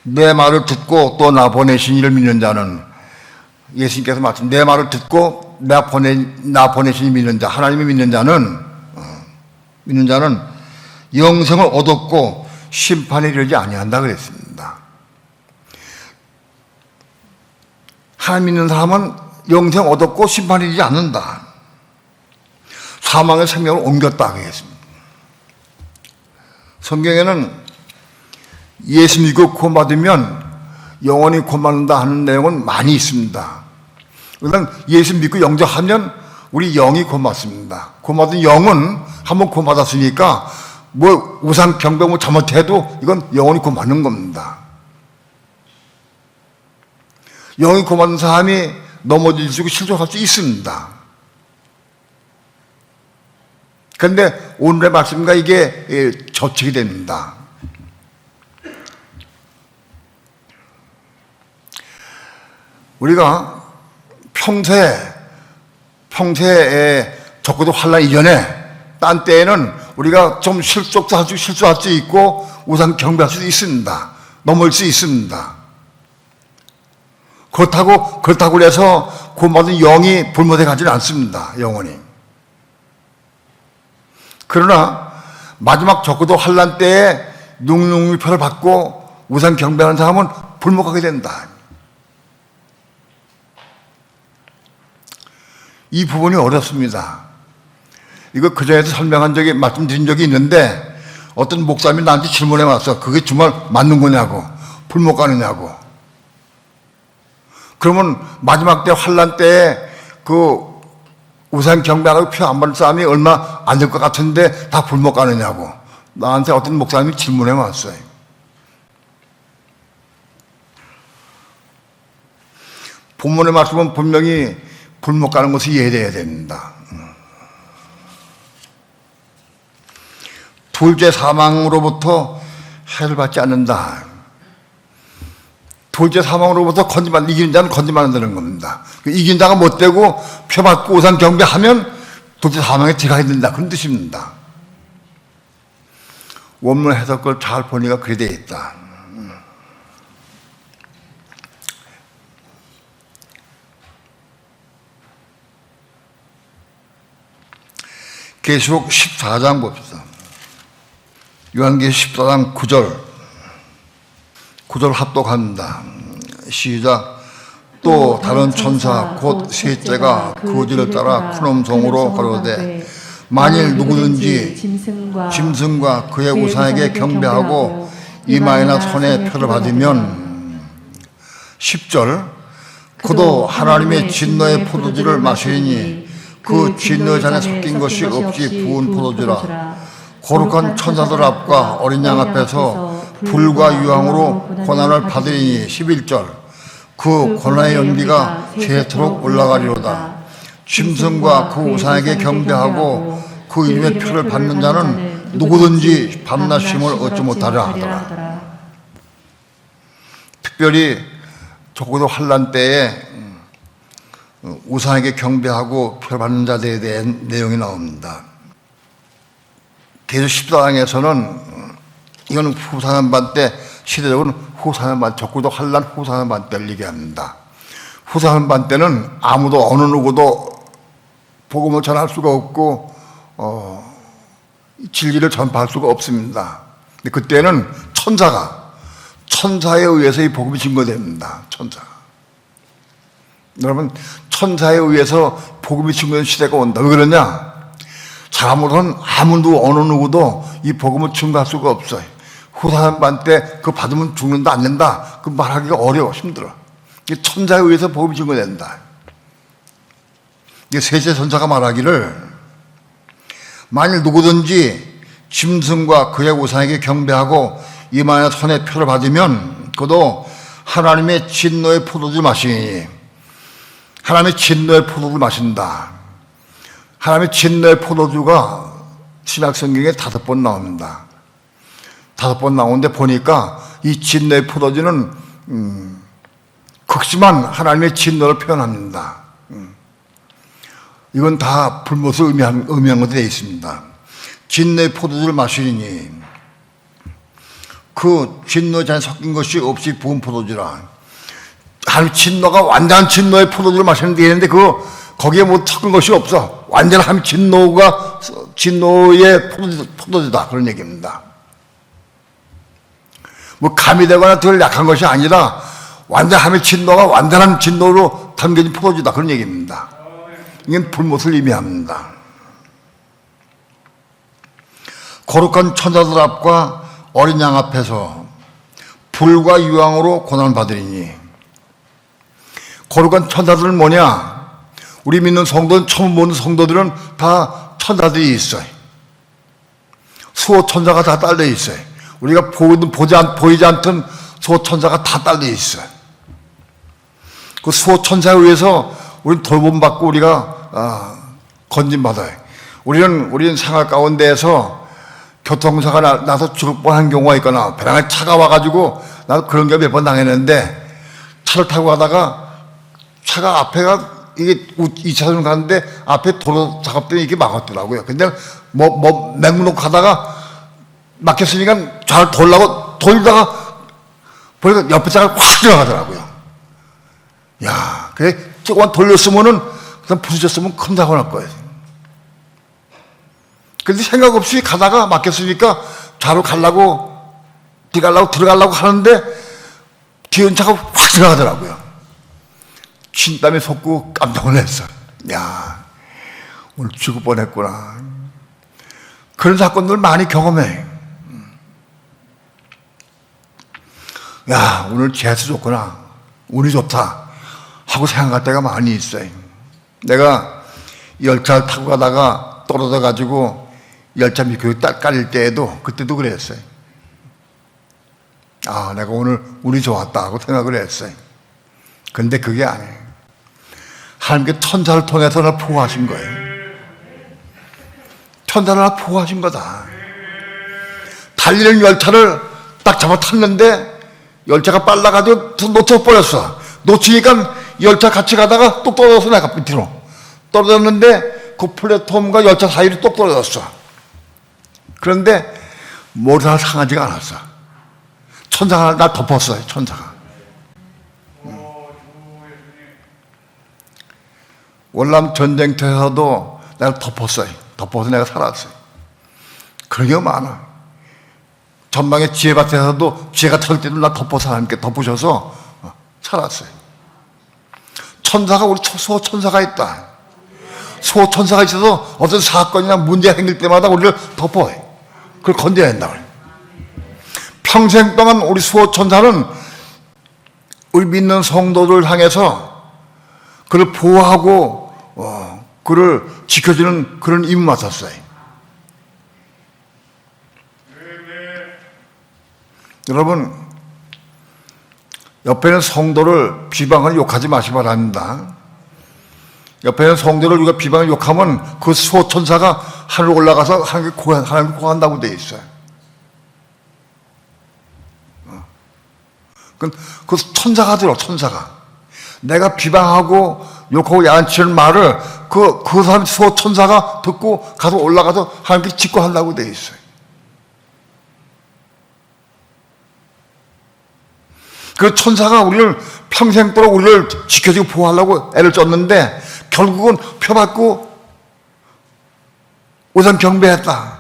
내 말을 듣고 또 나 보내신 이를 믿는 자는, 예수님께서 말씀, 내 말을 듣고 나 보내신 이 믿는 자, 하나님이 믿는 자는 영생을 얻었고 심판에 이르지 아니한다 그랬습니다. 하나님 믿는 사람은 영생 얻었고 심판에 이르지 않는다. 사망의 생명을 옮겼다 그랬습니다. 성경에는 예수 믿고 구원받으면 영원히 구원받는다 하는 내용은 많이 있습니다. 일단 예수 믿고 영접하면 우리 영이 구원받습니다. 구원받은 영은 한번 구원받았으니까 뭐 우상 경배 뭐 잘못해도 이건 영원히 구원받는 겁니다. 영이 구원받은 사람이 넘어질 수 있고 실족할 수 있습니다. 그런데 오늘의 말씀과 이게 접촉이 됩니다. 우리가 평소에 평소에 적어도 환란 이전에 딴 때에는 우리가 좀 실수할 수 있고 우상 경배할 수도 있습니다. 넘을 수 있습니다. 그렇다고 해서 구원받은 영이 불못에 가지는 않습니다. 영원히. 그러나 마지막 적어도 환란 때에 능력유표를 받고 우상 경배하는 사람은 불목하게 된다. 이 부분이 어렵습니다. 이거 그전에도 말씀드린 적이 있는데 어떤 목사님이 나한테 질문해 왔어. 그게 정말 맞는 거냐고. 불목 가느냐고. 그러면 마지막 때 환란 때에 그 우상 경배하고 표 안 받는 사람이 얼마 안 될 것 같은데 다 불목 가느냐고. 나한테 어떤 목사님이 질문해 왔어요. 본문의 말씀은 분명히 불목 가는 것을 이해해야 됩니다. 둘째 사망으로부터 해를 받지 않는다. 둘째 사망으로부터 이기는 자는 건짐받는다는 겁니다. 이긴 자가 못되고 표 받고 우상 경배하면 둘째 사망에 들어가야 된다. 그런 뜻입니다. 원문 해석을 잘 보니까 그래 되어 있다. 계시록 14장 봅시다. 요한계시 14장 9절 합독합니다. 시작. 또 다른 천사 곧 셋째가 그 뒤를 따라 큰 음성으로 가로되 만일 누구든지 짐승과 그의 우상에게 경배하고 이마에나 손에 표를 받으면 10절 그도 하나님의 진노의 포도주를 마시니 그 진노의 잔에 섞인 것이 없이 부은 포도주라. 거룩한 천사들 앞과 어린 양 앞에서 불과 유황으로 고난을 받으리니 11절 그 고난의 연기가 세토록 올라가리로다. 짐승과 그 우상에게 경배하고 그 이름의 표를 받는 자는 누구든지 밤낮 쉼을 얻지 못하려 하더라. 특별히 적어도 환란 때에 우상에게 경배하고 표를 받는 자들에 대한 내용이 나옵니다. 계시 14장에서는 이건 후사한반 때, 시대적으로는 후사한반, 적고도 환란 후사한반 때를 얘기합니다. 후사한반 때는 아무도 어느 누구도 복음을 전할 수가 없고 진리를 전파할 수가 없습니다. 근데 그때는 천사에 의해서 이 복음이 증거됩니다. 천사가. 여러분, 천사에 의해서 복음이 증거되는 시대가 온다. 왜 그러냐? 사람으로는 아무도 어느 누구도 이 복음을 증거할 수가 없어요. 후사한반 때 그 받으면 죽는다 안 된다 그 말하기가 어려워. 힘들어. 천사에 의해서 복음이 증거된다. 이게 셋째 천사가 말하기를 만일 누구든지 짐승과 그의 우상에게 경배하고 이마에 손에 표를 받으면 그도 하나님의 진노의 포도주를 마시니 하나님의 진노의 포도주를 마신다. 하나님의 진노의 포도주가 신약성경에 5번 나옵니다. 5번 나오는데 보니까 이 진노의 포도주는 극심한 하나님의 진노를 표현합니다. 이건 다 불못을 의미한 것으로 되어 있습니다. 진노의 포도주를 마시니 그 진노의 잔에 섞인 것이 없이 부은 포도주라. 하나님 진노가 완전한 진노의 포도주를 마시는데 이랬는데 거기에 뭐 섞은 것이 없어. 완전한 하나님 진노의 포도주다. 그런 얘기입니다. 뭐 감이 되거나 덜 약한 것이 아니라 완전 하나님의 진노가 완전한 진노로 담겨진 포도주다. 그런 얘기입니다. 이건 불못을 의미합니다. 거룩한 천사들 앞과 어린 양 앞에서 불과 유황으로 고난을 받으리니 거룩한 천사들은 뭐냐? 우리 믿는 성도는 처음 보는 성도들은 다 천사들이 있어요. 수호 천사가 다 딸려 있어요. 우리가 보이지 않던 수호 천사가 다 딸려 있어요. 그 수호 천사에 의해서 우리는 돌봄받고 우리가 건진받아요. 우리는 생활 가운데에서 교통사가 나서 죽을 뻔한 경우가 있거나 배낭에 차가 와가지고 나도 그런 게 몇 번 당했는데 차를 타고 가다가 차가 앞에가 이게 2차선 가는데 앞에 도로 작업 때문에 이게 막았더라고요. 근데 맹문으로 가다가 막혔으니까 잘 돌다가 보니까 옆에 차가 확 들어가더라고요. 야, 그래, 조금만 돌렸으면은, 그냥 부딪혔으면 큰 사고 날 거예요. 근데 생각 없이 가다가 막혔으니까 좌로 들어가려고 하는데 뒤에 차가 확 들어가더라고요. 진땀이 솟고 깜짝 놀랐어. 야, 오늘 죽을 뻔했구나. 그런 사건들 많이 경험해. 야, 오늘 재수 좋구나. 운이 좋다. 하고 생각할 때가 많이 있어요. 내가 열차를 타고 가다가 떨어져가지고 열차 미끄러기 깔릴 때에도 그때도 그랬어요. 아, 내가 오늘 운이 좋았다 하고 생각을 했어요. 근데 그게 아니에요. 하나님께 천사를 통해서 날 보호하신 거예요. 천사를 날 보호하신 거다. 달리는 열차를 딱 잡아 탔는데 열차가 빨라가지고 놓쳐버렸어. 놓치니까 열차 같이 가다가 또 떨어져서 내가 밑으로 떨어졌는데 그 플랫폼과 열차 사이로 또 떨어졌어. 그런데 머리가 하나 상하지가 않았어. 천사가 날 덮었어요. 천사가. 월남 전쟁터에서도 내가 덮었어요. 덮어서 내가 살았어요. 그런 게 많아. 전방의 지혜밭에서도 지혜가 털 때도 나 덮어서 하나님께 덮으셔서 살았어요. 천사가 우리 수호천사가 있다. 수호천사가 있어서 어떤 사건이나 문제가 생길 때마다 우리를 덮어요. 그걸 건져야 된다. 평생 동안 우리 수호천사는 우리 믿는 성도들 향해서 그를 보호하고 그를 지켜주는 그런 임무 맡았어요. 여러분, 옆에 있는 성도를 비방을 욕하지 마시기 바랍니다. 옆에 있는 성도를 우리가 비방을 욕하면 그 수호천사가 하늘 올라가서 하나님께 고한다고 되어 있어요. 그 천사가 들어, 천사가. 내가 비방하고 욕하고 야단치는 말을 그 사람 수호천사가 듣고 가서 올라가서 하나님께 직고한다고 되어 있어요. 그 천사가 우리를 평생도록 우리를 지켜주고 보호하려고 애를 썼는데 결국은 표받고 우선 경배했다.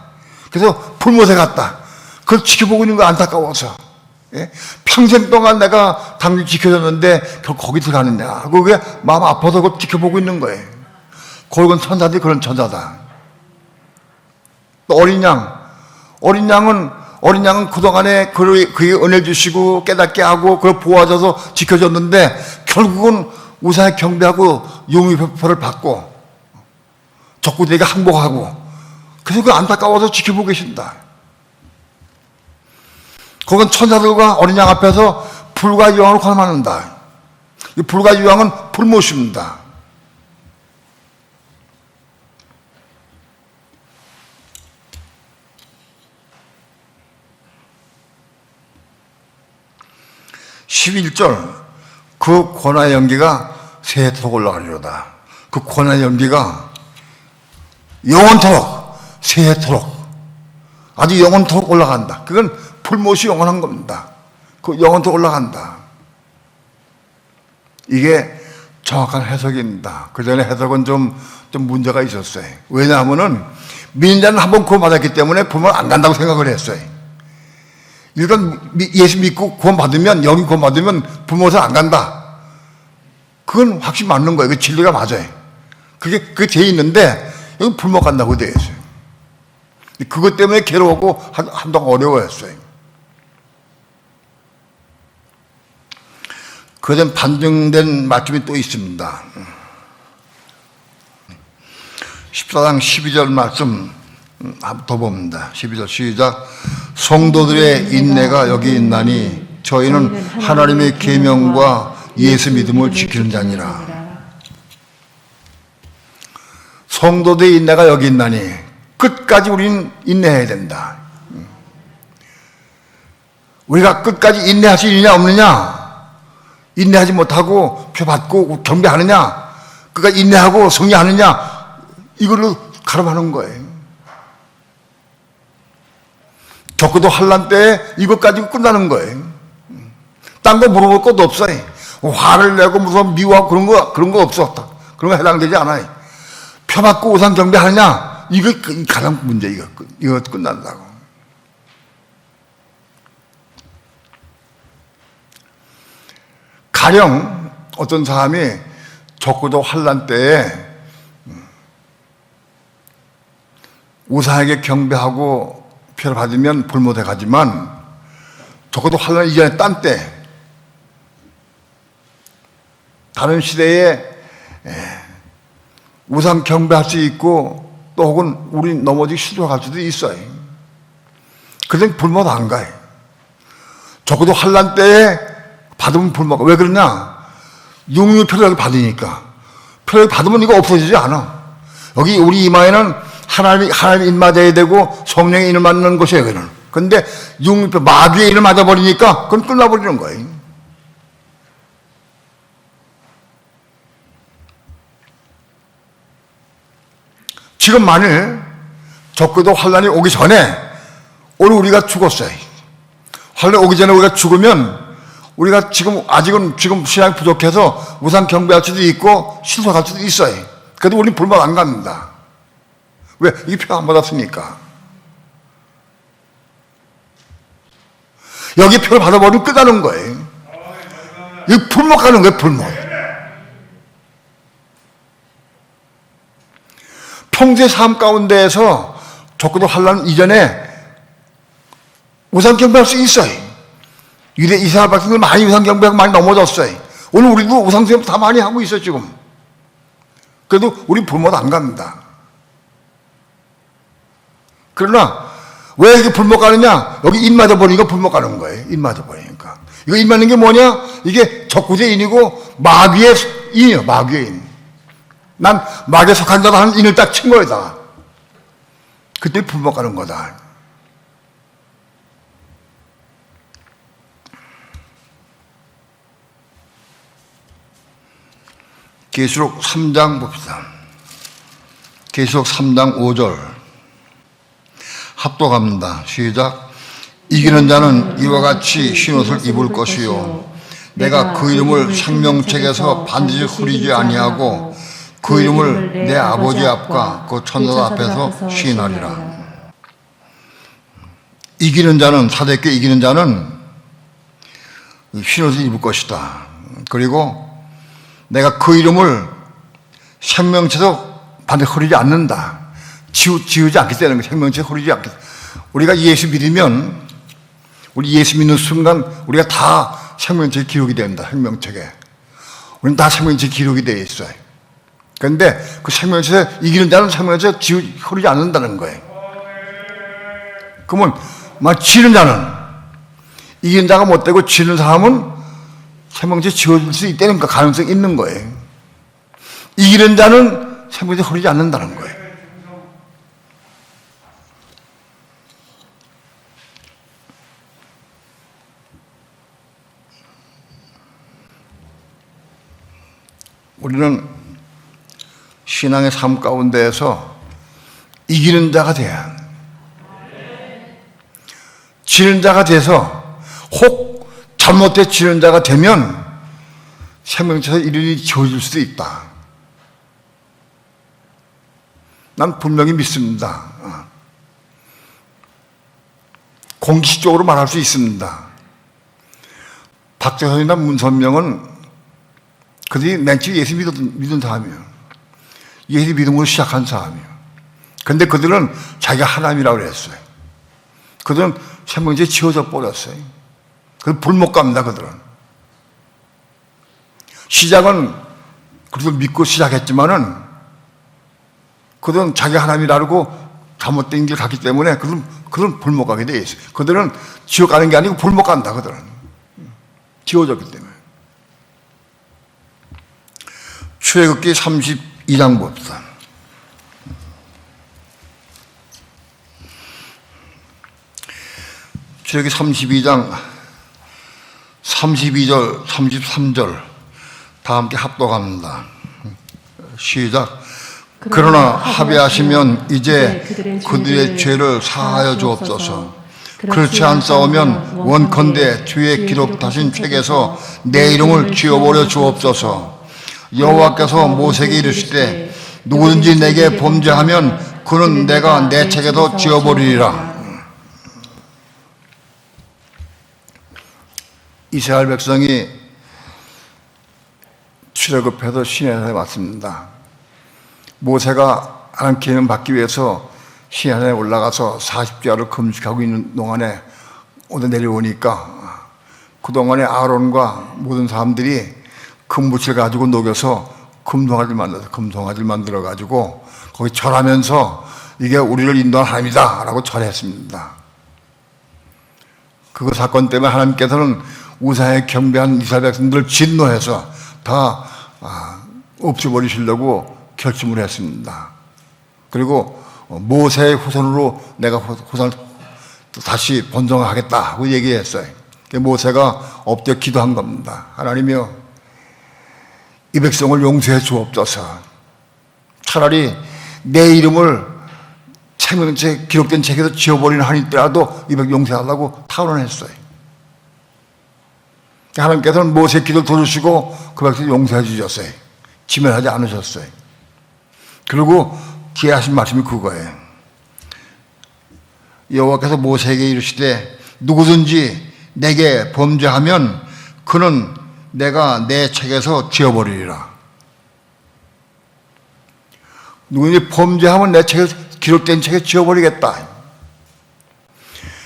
그래서 불못에 갔다. 그걸 지켜보고 있는 거 안타까워서. 예? 평생 동안 내가 당연히 지켜줬는데 결국 거기 들어가느냐. 그게 마음 아파서 그걸 지켜보고 있는 거예요. 골건 천사들이 그런 천사다. 또 어린 양은 그동안에 그의 은혜 주시고 깨닫게 하고 그걸 보호하셔서 지켜줬는데 결국은 우상에 경배하고 용의표를 받고 적군에게 항복하고 그래서 그 안타까워서 지켜보고 계신다. 그건 천사들과 어린 양 앞에서 불과 유황을 관함한다. 이 불과 유황은 불못입니다. (11절) 그 권하의 연기가 새토록 올라가리로다. 그 권하의 연기가 영원토록 새토록 아주 영원토록 올라간다. 그건 불못이 영원한 겁니다. 그 영원토록 올라간다. 이게 정확한 해석입니다. 그 전에 해석은 좀 문제가 있었어요. 왜냐하면은 민자는 한번 구원 받았기 때문에 부모는 안 간다고 생각을 했어요. 일단 예수 믿고 구원 받으면 영이 구원 받으면 부모는 안 간다. 그건 확실히 맞는 거예요. 그 진리가 맞아요. 그게 돼 있는데 여기 불못 간다고 돼 있어요. 그것 때문에 괴로웠고 한동안 어려워했어요. 그에 대한 반증된 말씀이 또 있습니다. 14장 12절 말씀 더 봅니다. 12절 시작. 성도들의 인내가 여기 있나니 저희는 하나님의 계명과 예수 믿음을 지키는 자니라. 성도들의 인내가 여기 있나니 끝까지 우리는 인내해야 된다. 우리가 끝까지 인내할 수 있느냐 없느냐, 인내하지 못하고 표 받고 경배하느냐, 그가 인내하고 승리하느냐, 이걸로 가름하는 거예요. 적어도 환난 때에 이것 가지고 끝나는 거예요. 딴 거 물어볼 것도 없어요. 화를 내고 무슨 미워하고 그런 거 없어. 그런 거 해당되지 않아요. 펴맞고 우상 경배하느냐, 이거 가장 문제, 이거 끝난다고. 가령 어떤 사람이 적고도 환난 때에 우상에게 경배하고 표를 받으면 불못해 가지만, 적어도 환난 이전에 딴 때, 다른 시대에 우상 경배할 수 있고, 또 혹은 우리 넘어지기 실족할 수도 있어요. 그래서 불못 안 가요. 적어도 환난 때에 받으면 불못 가. 왜 그러냐? 육류 표를 받으니까. 표를 받으면 이거 없어지지 않아. 여기 우리 이마에는 하나님 인맞아야 되고 성령의 인을 맞는 것이에요. 그는. 근데 육류 마귀의 인을 맞아버리니까 그건 끝나버리는 거예요. 지금 만일 적고도 환란이 오기 전에 오늘 우리가 죽었어요. 환란이 오기 전에 우리가 죽으면 우리가 아직은 신앙이 부족해서 우상 경배할 수도 있고 실속할 수도 있어요. 그래도 우리는 불만 안 갑니다. 왜? 이게 표 안 받았으니까. 여기 표를 받아버리면 끝나는 거예요. 이 불못 가는 거예요, 불못. 평소의 삶 가운데에서 적고도 환란 이전에 우상 경배할 수 있어요. 유대 이스라엘 백성들 많이 우상 경배하고 많이 넘어졌어요. 오늘 우리도 우상 경배 다 많이 하고 있어요, 지금. 그래도 우리 불못 안 갑니다. 그러나 왜 이게 불못 가느냐? 여기 입 맞아버리니까 불못 가는 거예요. 입 맞아버리니까. 이거 입 맞는 게 뭐냐? 이게 적구의 인이고 마귀의 인이요, 마귀의 인. 난 마귀에 속한 자다 하는 인을 딱 친 거다. 그때 불못 가는 거다. 계시록 3장 봅시다. 계시록 3장 5절 합독합니다. 시작. 이기는 자는 이와 같이 흰옷을 입을 것이요 내가 그 이름을 생명책에서 반드시 흐리지 아니하고 그 이름을 내 아버지 앞과 그 천사 앞에서 시인하리라. 이기는 자는, 사대께 이기는 자는 흰옷을 입을 것이다. 그리고 내가 그 이름을 생명체에서 반드시 흐리지 않는다. 지우지 않기 때문에 생명체에 흐리지 않기 때문에. 우리가 예수 믿으면, 우리 예수 믿는 순간 우리가 다 생명체에 기록이 됩니다. 생명책에. 우리는 다 생명체에 기록이 되어 있어요. 그런데 그 생명체에 이기는 자는 생명체에 흐리지 않는다는 거예요. 그러면 지는 자는, 이기는 자가 못 되고 지는 사람은 생명체에 지워질 수 있다는 가능성이 있는 거예요. 이기는 자는 생명체에 흐리지 않는다는 거예요. 우리는 신앙의 삶 가운데에서 이기는 자가 돼야, 지는 자가 돼서 혹 잘못돼 지는 자가 되면 생명체에서 이른이 지워질 수도 있다. 난 분명히 믿습니다. 공식적으로 말할 수 있습니다. 박재선이나 문선명은 그들이 맨 처음에 예수 믿은 사람이에요. 예수 믿음으로 시작한 사람이에요. 그런데 그들은 자기가 하나님이라고 그랬어요. 그들은 생명체에 지워져 버렸어요. 그래서 불못 갑니다, 그들은. 시작은 그래도 믿고 시작했지만은 그들은 자기 하나님이라고 잘못된 길 갔기 때문에 그들은 불못 가게 돼 있어요. 그들은 지옥 가는 게 아니고 불못 간다, 그들은. 지워졌기 때문에. 출애굽기 32장 봅시다. 출애굽기 32장 32절, 33절 다 함께 합독합니다. 시작. 그러나 합의하시면 이제 그들의 죄를 사하여 주옵소서. 그렇지 않사오면 원컨대 뒤에 기록하신 책에서 내 이름을 지워버려 주옵소서. 여호와께서 모세에게 이르시되 누구든지 내게 범죄하면 그는 내가 내 책에서 지워버리리라. 이스라엘 백성이 출애굽해서 시내산에 왔습니다. 모세가 하나님께 이름 받기 위해서 시내산에 올라가서 40개월을 금식하고 있는 동안에 오늘 내려오니까 그동안에 아론과 모든 사람들이 금붙을 가지고 녹여서 금송아지를 만들어가지고 거기 절하면서 이게 우리를 인도한 하나님이다 라고 절했습니다. 그 사건 때문에 하나님께서는 우상에 경배한 이스라엘 백성들을 진노해서 다 없애버리시려고 결심을 했습니다. 그리고 모세의 후손으로 내가 후손을 다시 번성하겠다 하고 얘기했어요. 모세가 엎드려 기도한 겁니다. 하나님이여, 이 백성을 용서해 주옵소서. 차라리 내 이름을 생명책 기록된 책에서 지워버리는 한이 있더라도 이 백성 용서하려고 타원했어요. 하나님께서는 모세의 기도를 들으시고 그 백성을 용서해 주셨어요. 지면하지 않으셨어요. 그리고 뒤에 하신 말씀이 그거예요. 여호와께서 모세에게 이르시되 누구든지 내게 범죄하면 그는 내가 내 책에서 지워버리리라. 누구든지 범죄하면 내 책에 기록된 책에 지워버리겠다.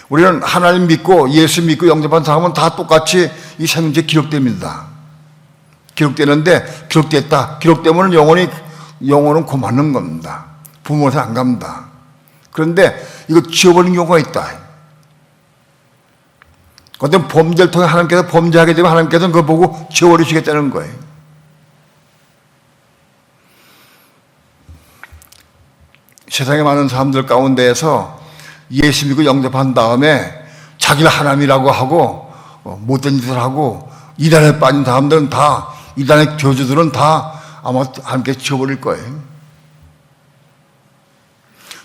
우리는 하나님 믿고 예수 믿고 영접한 사람은 다 똑같이 이 생명책에 기록됩니다. 기록되는데 기록됐다. 기록되면 영혼은 고맞는 겁니다. 부모한테 안 갑니다. 그런데 이거 지워버리는 경우가 있다. 어떤 범죄를 통해 하나님께서 범죄하게 되면 하나님께서는 그걸 보고 지워버리시겠다는 거예요. 세상에 많은 사람들 가운데에서 예수 믿고 영접한 다음에 자기가 하나님이라고 하고 못된 짓을 하고 이단에 빠진 사람들은 다, 이단의 교주들은 다 아마 함께 지워버릴 거예요.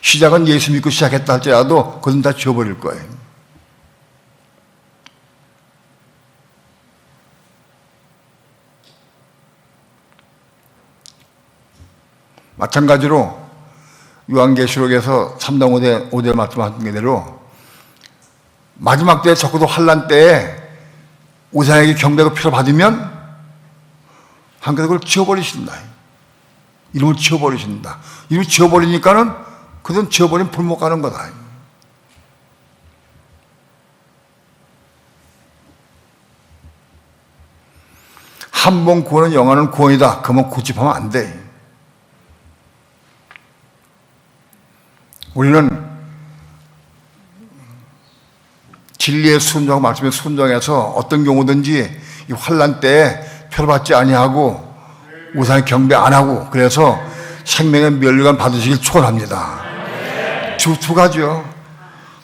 시작은 예수 믿고 시작했다 할지라도 그건 다 지워버릴 거예요. 마찬가지로 요한계시록에서 3장 5대 말씀하신 대로 마지막 때에 적어도 환난 때에 우상에게 경배하고 피를 받으면 하나님께서 그걸 지워버리신다. 이름을 지워버리신다. 이름을 지워버리니까는 그건 지워버리면 불못 가는 거다. 한 번 구원은 영원한 구원이다. 그만 고집하면 안 돼. 우리는 진리의 순종, 말씀의 순종해서 어떤 경우든지 이 환난 때에 표를 받지 아니하고 우상에 경배 안 하고 그래서 생명의 면류관 받으시길 축원합니다. 두 가지요.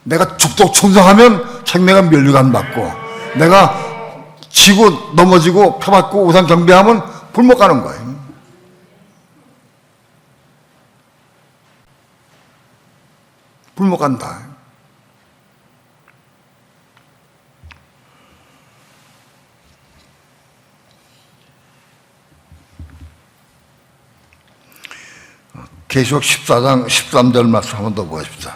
내가 죽도록 충성하면 생명의 면류관 받고 내가 지고 넘어지고 표 받고 우상 경배하면 불못 가는 거예요. 불못 간다. 계시록 14장 13절 말씀 한 번 더 보십시오.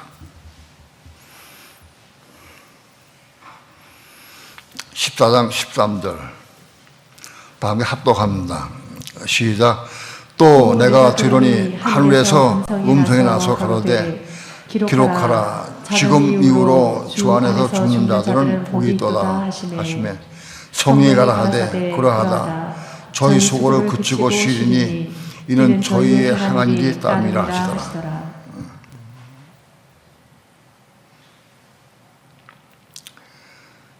14장 13절 다 함께 합독합니다. 시작. 또 내가 들으니 하늘에서 음성이 나서 가로되 기록하라. 지금 이후로 주 안에서 죽는 자들은 복이 있도다 하시매 성령이 가라 하되 그러하다. 저희 수고를 그치고 쉬리니 이는 저희의 행한 일이 땀이라 하시더라.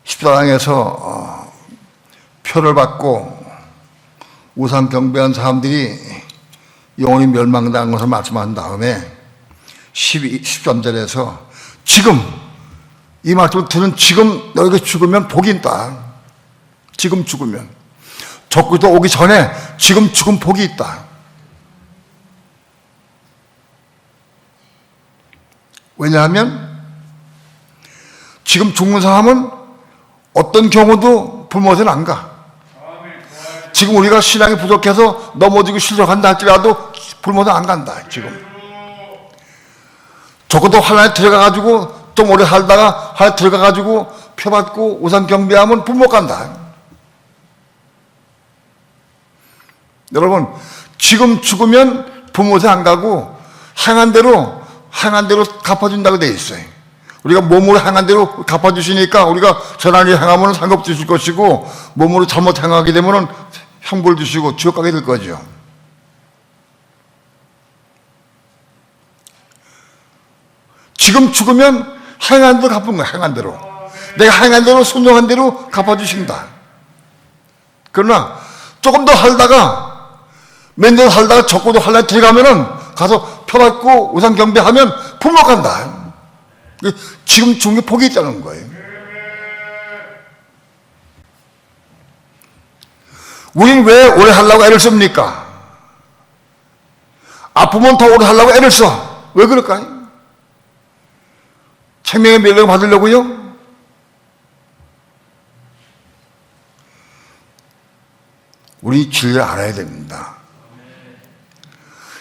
십사장에서 표를 받고 우상 경배한 사람들이 영원히 멸망당한 것을 말씀한 다음에 13절에서 지금 이 말씀을 들은 지금 너희가 죽으면 복이 있다. 지금 죽으면 적그리스도 오기 전에 지금 복이 있다. 왜냐하면 지금 죽는 사람은 어떤 경우도 불못에는 안 가. 지금 우리가 신앙이 부족해서 넘어지고 실족한다 할지라도 불못은 안 간다. 지금 적어도 환란에 들어가가지고 좀 오래 살다가 환란에 들어가가지고 표받고 우상 경배하면 불못 간다. 여러분, 지금 죽으면 불못에 안 가고 행한 대로 갚아준다고 돼 있어요. 우리가 몸으로 행한 대로 갚아주시니까 우리가 전하리 행하면 상급 주실 것이고, 몸으로 잘못 행하게 되면 형벌 주시고 지옥 가게 될 거죠. 지금 죽으면 행한 대로 갚은 거야. 행한 대로. 내가 행한 대로, 순종한 대로 갚아주신다. 그러나 조금 더 살다가, 몇 년 살다가 적고도 환란에 들어가면은 가서 표받고 우상 경배하면 불못 간다. 지금 죽는 게 복이 있다는 거예요. 우린 왜 오래 하려고 애를 씁니까? 아프면 더 오래 하려고 애를 써. 왜 그럴까요? 생명의 멸력을 받으려고요? 우리 진리를 알아야 됩니다.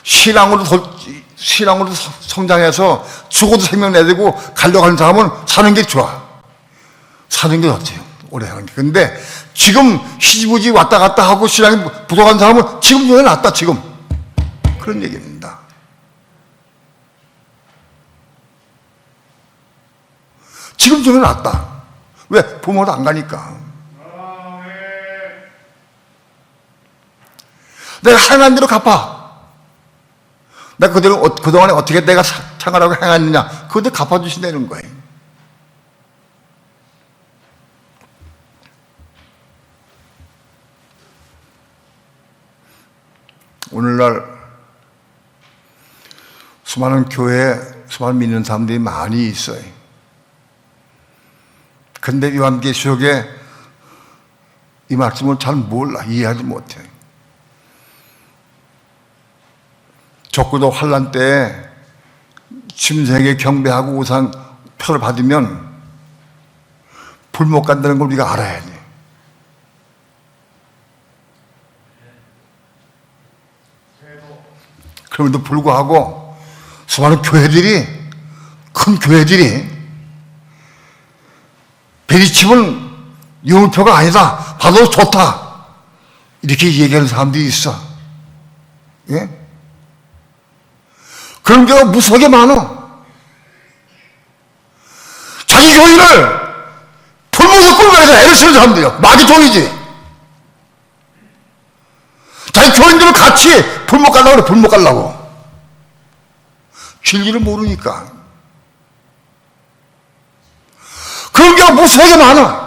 신앙으로 성장해서 죽어도 생명 내되고 가려고 하는 사람은 사는 게 좋아. 사는 게 좋대요. 오래 하는 게. 근데 지금 희지부지 왔다 갔다 하고 신앙이 부족한 사람은 지금 전에 낫다, 지금. 그런 얘기입니다. 지금 전에 낫다. 왜? 부모도 안 가니까. 내가 행한 대로 갚아. 내가 그동안에 어떻게 내가 생활하고 행했느냐, 그것도 갚아주신다는 거예요. 오늘날 수많은 교회에 수많은 믿는 사람들이 많이 있어요. 근데 요한계시록에 이 말씀을 잘 몰라, 이해하지 못해. 적고도 환란 때에 짐승에게 경배하고 우상 표를 받으면 불못 간다는 걸 우리가 알아야 돼. 그럼에도 불구하고 수많은 교회들이, 큰 교회들이 베리칩은 유물표가 아니다, 받아도 좋다, 이렇게 얘기하는 사람들이 있어. 예? 그런 경우가 무수하게 많아. 자기 교인을 불못에 끌고 가서 애를 쓰는 사람들이야. 마귀 종이지. 자기 교인들을 같이 불못 가려고 그래, 불못 가려고. 진리를 모르니까. 그런 경우가 무수하게 많아.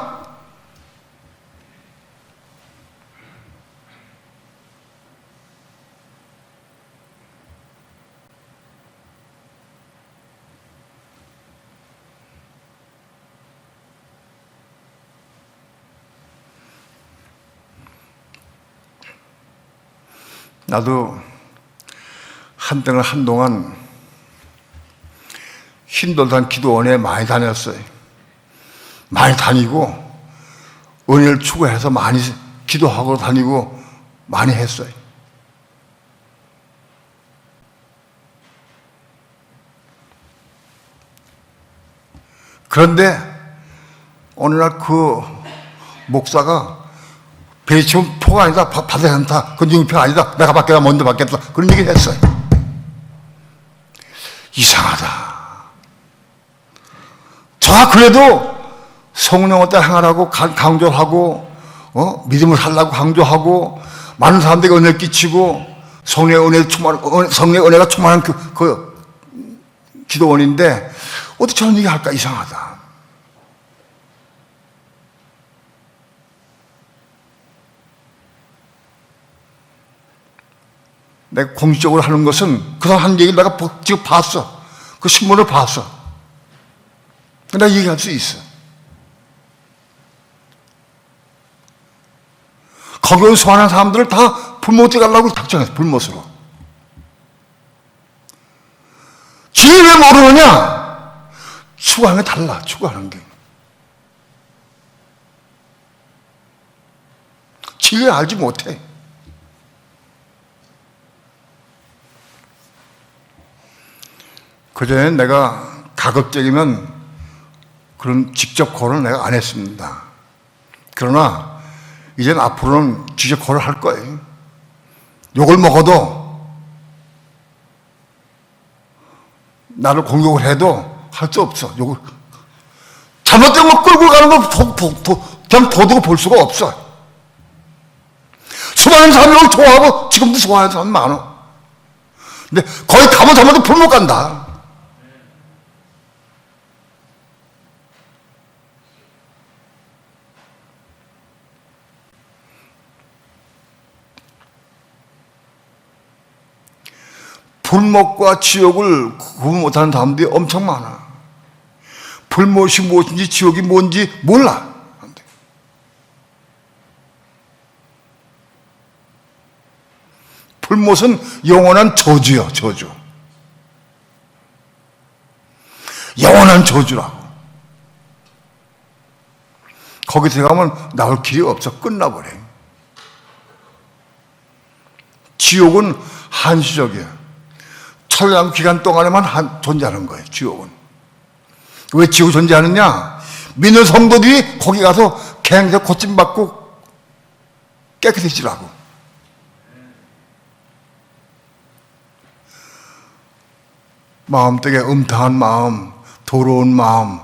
나도 한동안 힘들던 기도원에 많이 다녔어요. 많이 다니고 은혜를 추구해서 많이 기도하고 다니고 많이 했어요. 그런데 어느 날 그 목사가 베리치면 표가 아니다, 받아야 한다, 그건 유물표가 아니다, 내가 받겠다, 먼저 받겠다, 그런 얘기를 했어요. 이상하다. 저 그래도 성령을 따라 행하라고 강조하고, 믿음을 살라고 강조하고, 많은 사람들에게 은혜를 끼치고, 성령의 은혜가 충만한 그 기도원인데 어떻게 저런 얘기 할까? 이상하다. 내가 공식적으로 하는 것은 그 사람 한 얘기를 내가 지금 봤어. 그 신문을 봤어. 내가 얘기할 수 있어. 거기에 소환한 사람들을 다 불못에 가려고 작정했어. 불못으로. 진리 왜 모르느냐? 추구하는 게 달라, 추구하는 게. 진리를 알지 못해. 그전에 내가 가급적이면 그런 직접 거론을 내가 안 했습니다. 그러나 이제는 앞으로는 직접 거론을 할 거예요. 욕을 먹어도 나를 공격을 해도 할 수 없어. 욕을 잘못된 거 끌고 가는 거 그냥 도둑을 볼 수가 없어. 수많은 사람이 이걸 좋아하고 지금도 좋아하는 사람 많아. 근데 거기 가면 잘못도 불 못 간다. 불못과 지옥을 구분 못하는 사람들이 엄청 많아. 불못이 무엇인지 지옥이 뭔지 몰라. 불못은 영원한 저주요, 저주. 영원한 저주라고. 거기 들어가면 나올 길이 없어. 끝나버려. 지옥은 한시적이야. 철량 기간 동안에만 존재하는 거예요, 지옥은. 왜 지옥이 존재하느냐? 믿는 성도들이 거기 가서 계속 고침받고 깨끗해지라고. 마음속에 음탕한 마음, 더러운 마음,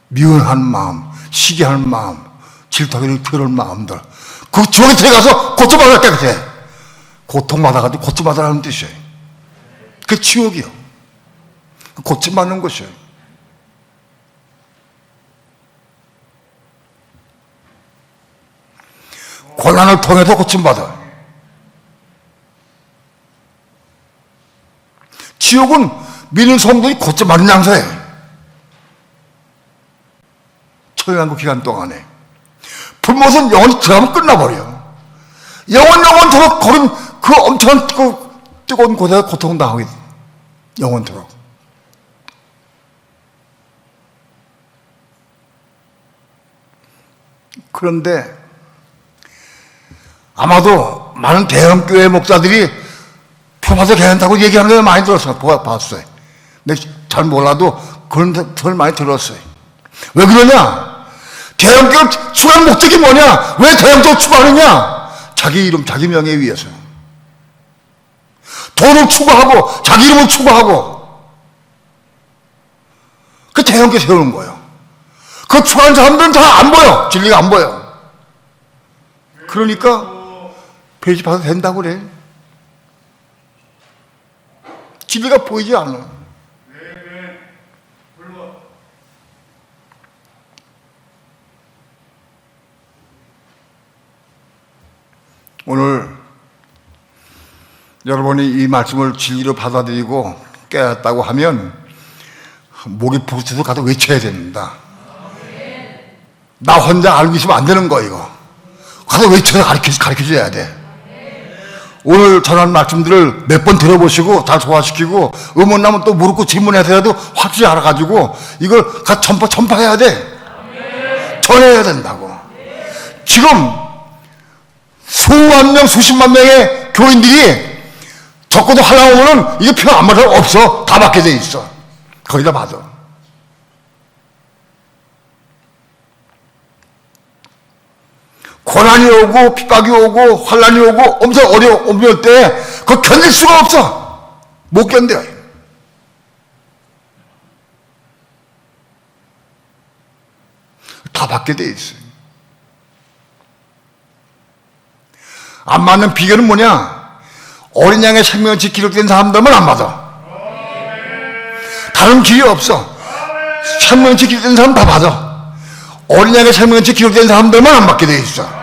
미운한 마음, 시기한 마음, 질투하기 더러운 마음들, 그 지옥에 들어가서 고침받아야 깨끗해. 고통받아가지고 고침받으라는 뜻이에요. 그게 지옥이요. 고침받는 것이에요. 고난을 통해서 고침받아. 지옥은 믿는 성도들이 고침받는 장소에 처형한 그 기간 동안에. 불못은 영원히 들어가면 끝나버려. 영원토록 거긴 그 엄청난 뜨거운 곳에서 고통당하게 돼. 영원토록. 그런데 아마도 많은 대형교회 목사들이 표봐서 괜찮다고 얘기하는 걸 많이 들었어요. 봤어요. 근데 잘 몰라도 그런 걸 많이 들었어요. 왜 그러냐? 대형교회 추구하는 목적이 뭐냐? 왜 대형교회 추구하느냐? 자기 이름, 자기 명예 위해서. 돈을 추구하고, 자기 이름을 추구하고, 그 대형교회 세우는 거예요. 그 추구하는 사람들은 다 안 보여. 진리가 안 보여. 그러니까 배신받아도 된다고 그래. 진리가 보이지 않아. 오늘 여러분이 이 말씀을 진리로 받아들이고 깨닫다고 하면 목이 부서져서 가서 외쳐야 됩니다. 나 혼자 알고 있으면 안 되는 거 이거. 가서 외쳐서 가르쳐줘야 돼. 오늘 전한 말씀들을 몇 번 들어보시고 다 소화시키고 의문 나면 또 물었고 질문해서라도 확실히 알아가지고 이걸 가서 전파해야 돼. 전해야 된다고. 지금 수만 명, 수십만 명의 교인들이 적고도 하려고 오면 이게 표 안 맞아 없어. 다 받게 돼 있어. 거기다 받아. 고난이 오고 핍박이 오고 환난이 오고 엄청 어려울 때 그거 견딜 수가 없어. 못 견뎌. 다 받게 돼 있어요. 안 맞는 비결은 뭐냐? 어린 양의 생명치 기록된 사람들만 안 받아. 다른 길이 없어. 생명치 기록된 사람 다 받아. 어린 양의 생명치 기록된 사람들만 안 받게 돼 있어.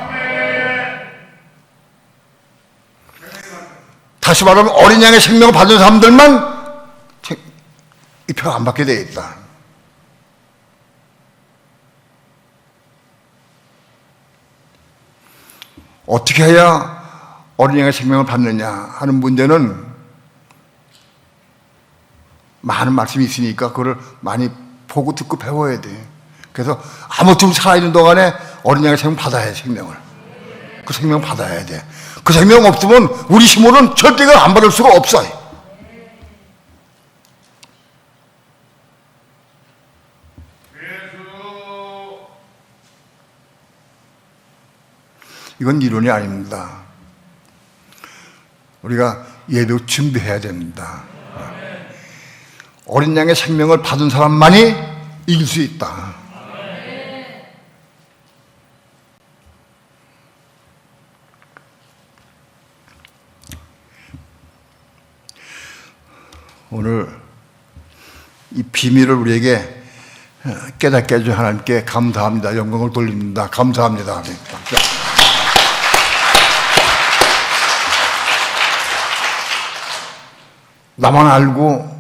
다시 말하면 어린 양의 생명을 받은 사람들만 이 표 안 받게 돼 있다. 어떻게 해야 어린 양의 생명을 받느냐 하는 문제는 많은 말씀이 있으니까 그걸 많이 보고 듣고 배워야 돼. 그래서 아무튼 살아있는 동안에 어린 양의 생명 받아야 해, 생명을. 그 생명 받아야 돼. 그 생명 없으면 우리 힘으로는 절대 안 받을 수가 없어요. 이건 이론이 아닙니다. 우리가 예배 준비해야 됩니다. 어린 양의 생명을 받은 사람만이 이길 수 있다. 오늘 이 비밀을 우리에게 깨닫게 해준 하나님께 감사합니다. 영광을 돌립니다. 감사합니다. 나만 알고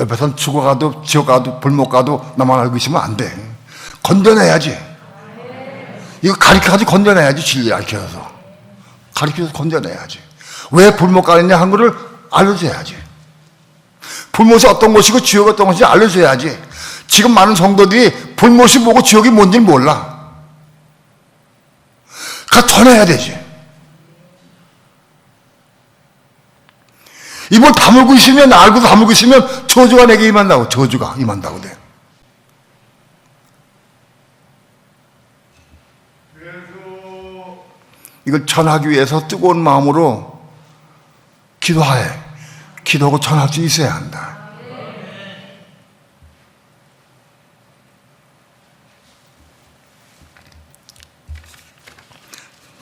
옆에선 죽어가도 지옥가도 불못 가도 나만 알고 있으면 안 돼. 건져내야지. 이거 가르쳐가지고 건져내야지. 진리 가르쳐서 가르쳐서 건져내야지. 왜 불못 가느냐 한 거를 알려줘야지. 불못이 어떤 것이고 지옥이 어떤 것인지 알려줘야지. 지금 많은 성도들이 불못이 뭐고 지옥이 뭔지 몰라. 가 전해야 되지. 입을 다물고 있으면, 알고 다물고 있으면 저주가 내게 임한다고. 저주가 임한다고 돼. 이걸 전하기 위해서 뜨거운 마음으로 기도해. 기도하고 전할 수 있어야 한다.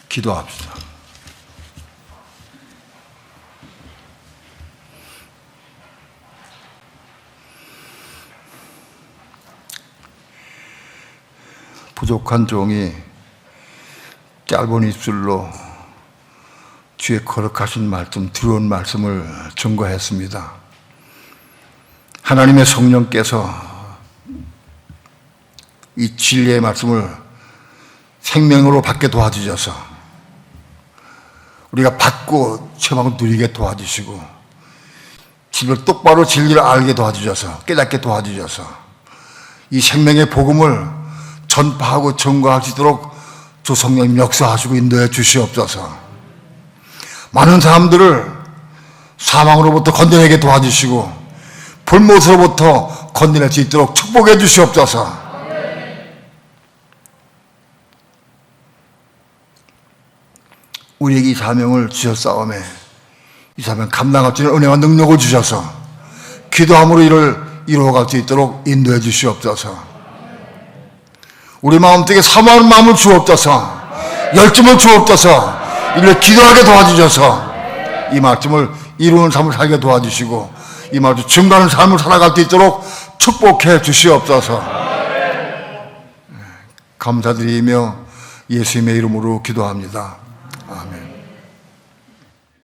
기도합시다. 부족한 종이 짧은 입술로 주의 거룩하신 말씀, 들어온 말씀을 증거했습니다. 하나님의 성령께서 이 진리의 말씀을 생명으로 받게 도와주셔서 우리가 받고 체험하고 누리게 도와주시고 진리를 똑바로 진리를 알게 도와주셔서 깨닫게 도와주셔서 이 생명의 복음을 전파하고 증거할 수 있도록 주 성령님 역사하시고 인도해 주시옵소서. 많은 사람들을 사망으로부터 건져내게 도와주시고 불못으로부터 건져낼 수 있도록 축복해 주시옵소서. 우리에게 이 사명을 주셨사오매 이 사명 감당할 수 있는 은혜와 능력을 주셔서 기도함으로 이를 이루어갈 수 있도록 인도해 주시옵소서. 우리 마음속에 사모하는 마음을 주옵소서. 열정을 주옵소서. 이를 기도하게 도와주셔서 이 말씀을 이루는 삶을 살게 도와주시고 이 말씀 증거하는 삶을 살아갈 수 있도록 축복해 주시옵소서. 감사드리며 예수님의 이름으로 기도합니다. 아멘.